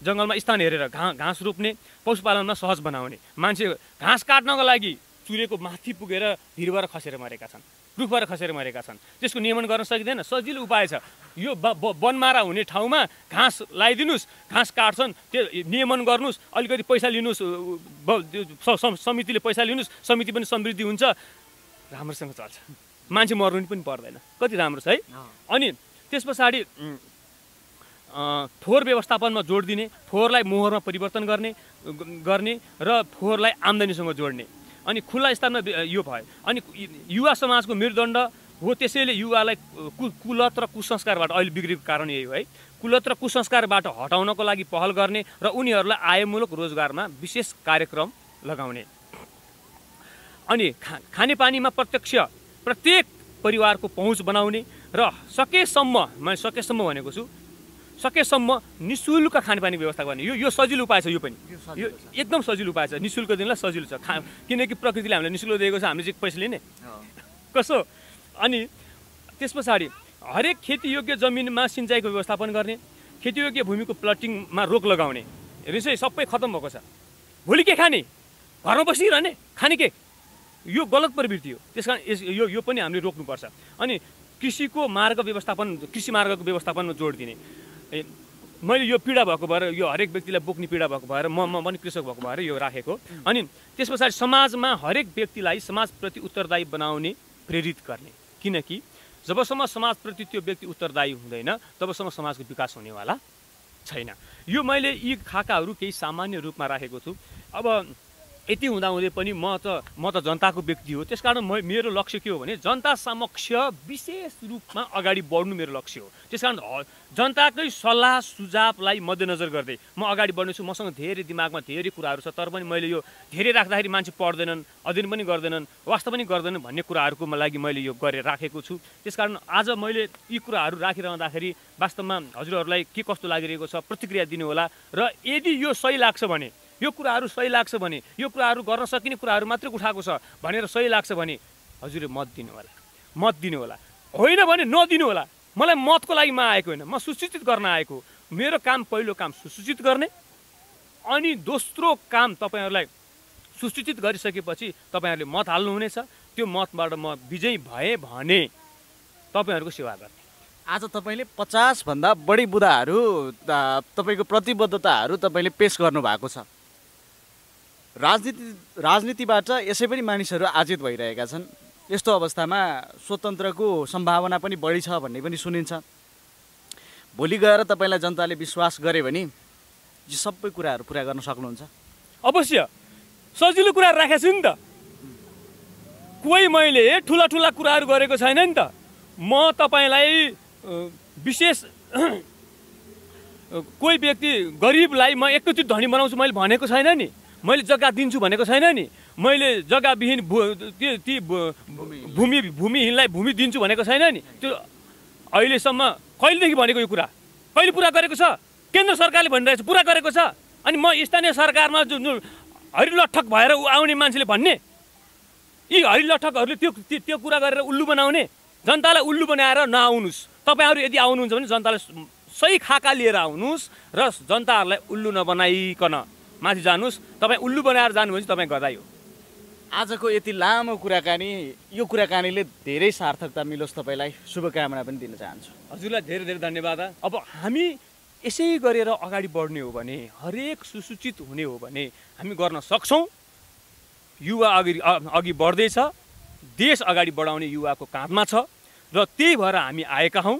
Speaker 2: जङ्गलमा स्थान हेरेर घाँस रोप्ने, पशुपालनमा सहज बनाउने। मान्छे घाँस काट्नको लागि चुरेको माथि पुगेर भिरबाट खसेर मरेका छन्, रुखबाट खसेर मरेका छन्। त्यसको नियमन गर्न सकिँदैन। सजिलो उपाय छ, यो वनमारा हुने ठाउँमा घाँस लगाइदिनुहोस्, घाँस काट्छन् त्यो नियमन गर्नुहोस्, अलिकति पैसा लिनुहोस्, समितिले पैसा लिनुहोस्, समिति पनि समृद्धि हुन्छ, राम्रोसँग चल्छ, मान्छे मर्नु पनि पर्दैन। कति राम्रो छ है। अनि त्यस पछाडि फोहोर व्यवस्थापनमा जोड दिने, फोहोरलाई मोहरमा परिवर्तन गर्ने र फोहोरलाई आम्दानीसँग जोड्ने। अनि खुला स्थानमा यो भयो। अनि युवा समाजको मेरुदण्ड हो, त्यसैले युवालाई कुलत र कुसंस्कारबाट, अहिले बिग्रेको कारण यही हो है, कुलत र कुसंस्कारबाट हटाउनको लागि पहल गर्ने र उनीहरूलाई आयमूलक रोजगारमा विशेष कार्यक्रम लगाउने। अनि खानेपानीमा प्रत्येक परिवारको पहुँच बनाउने र सकेसम्म भनेको छु, सकेसम्म निःशुल्क खानेपानी व्यवस्था गर्ने। यो सजिलो उपाय छ, यो पनि यो एकदम सजिलो उपाय छ। निःशुल्क दिनलाई सजिलो छ, किनकि प्रकृतिले हामीलाई निःशुल्क दिएको छ, हामीले चाहिँ पैसा लिने कसो। अनि त्यस पछाडि हरेक खेतीयोग्य जमिनमा सिँचाइको व्यवस्थापन गर्ने, खेतीयोग्य भूमिको प्लटिङमा रोक लगाउने। हेर्नुहोस् है, सबै खतम भएको छ। भोलि के खाने? घरमा बसिरहने, खाने के? यो गलत प्रवृत्ति हो। त्यस कारण यो पनि हामीले रोक्नुपर्छ। अनि कृषि मार्गको व्यवस्थापनमा जोड दिने। मैले यो पीडा भएको भएर, यो हरेक व्यक्तिलाई बोक्ने पीडा भएको भएर म पनि कृषक भएको भएर यो राखेको। अनि त्यस पछाडि समाजमा हरेक व्यक्तिलाई समाजप्रति उत्तरदायी बनाउने, प्रेरित गर्ने। किनकि जबसम्म समाजप्रति त्यो व्यक्ति उत्तरदायी हुँदैन तबसम्म समाजको विकास हुनेवाला छैन। यो मैले यी खाकाहरू केही सामान्य रूपमा राखेको छु। अब यति हुँदाहुँदै पनि म त जनताको व्यक्ति हो, त्यसकारण मेरो लक्ष्य के हो भने जनता समक्ष विशेष रूपमा अगाडि बढ्नु मेरो लक्ष्य हो। त्यसकारण जनताकै सल्लाह सुझावलाई मध्यनजर गर्दै म अगाडि बढ्नेछु। मसँग धेरै दिमागमा धेरै कुराहरू छ, तर पनि मैले यो धेरै राख्दाखेरि मान्छे पढ्दैनन्, अध्ययन पनि गर्दैनन्, वास्तव पनि गर्दैनन् भन्ने कुराहरूको लागि मैले यो गरेर राखेको छु। त्यसकारण आज मैले यी कुराहरू राखिरहँदाखेरि वास्तवमा हजुरहरूलाई के कस्तो लागिरहेको छ प्रतिक्रिया दिनुहोला। र यदि यो सही लाग्छ भने, यो कुराहरू सही लाग्छ भने, यो कुराहरू गर्न सकिने कुराहरू मात्रै उठाएको छ भनेर सही लाग्छ भने हजुरले मत दिनु होला, होइन भने नदिनु होला। मलाई मतको लागि म आएको होइन, म सुसूचित गर्न आएको। मेरो काम, पहिलो काम सुसूचित गर्ने, अनि दोस्रो काम तपाईहरुलाई सुसूचित गरिसकेपछि तपाईहरुले मत हाल्नुहुनेछ। त्यो मतबाट म विजयी भए भने तपाईँहरूको सेवा गर्ने।
Speaker 1: आज तपाईँले 50 भन्दा बढी बुदाहरू तपाईँको प्रतिबद्धताहरू तपाईँले पेश गर्नुभएको छ। राजनीतिबाट यसै पनि मानिसहरू आजित भइरहेका छन्। यस्तो अवस्थामा स्वतन्त्रको सम्भावना पनि बढी छ भन्ने पनि सुनिन्छ। भोलि गएर तपाईँलाई जनताले विश्वास गरे भने यो सबै कुराहरू पुरा गर्न सक्नुहुन्छ?
Speaker 2: अवश्य, सजिलो कुरा राखेको छु नि त। कोही मैले ठुला ठुला कुराहरू गरेको छैन नि त। म तपाईँलाई विशेष कोही व्यक्ति गरिबलाई म एकैचोटि धनी बनाउँछु मैले भनेको छैन नि। मैले जग्गा दिन्छु भनेको छैन नि। मैले जग्गाविहीन भूमिहीनलाई भूमि दिन्छु भनेको छैन नि। त्यो अहिलेसम्म कहिलेदेखि भनेको यो कुरा? कहिले पुरा गरेको छ? केन्द्र सरकारले भनिरहेको छ पुरा गरेको छ। अनि म स्थानीय सरकारमा जुन हरिलठक भएर आउने मान्छेले भन्ने, यी हरिलठकहरूले त्यो कुरा गरेर उल्लु बनाउने, जनतालाई उल्लु बनाएर नआउनुहोस्। तपाईँहरू यदि आउनुहुन्छ भने जनतालाई सही खाका लिएर आउनुहोस् र जनताहरूलाई उल्लु नबनाइकन माथि जानुहोस्। तपाईँ उल्लु बनाएर जानुभयो भने तपाईँ गदाई हो।
Speaker 1: आजको यति लामो कुराकानी, यो कुराकानीले धेरै सार्थकता मिलोस्, तपाईँलाई शुभकामना पनि दिन चाहन्छु।
Speaker 2: हजुरलाई धेरै धेरै धन्यवाद। अब हामी यसै गरेर अगाडि बढ्ने हो भने, हरेक सुसूचित हुने हो भने हामी गर्न सक्छौँ। युवा अघि बढ्दैछ, देश अगाडि बढाउने युवाको काँधमा छ र त्यही भएर हामी आएका हौँ।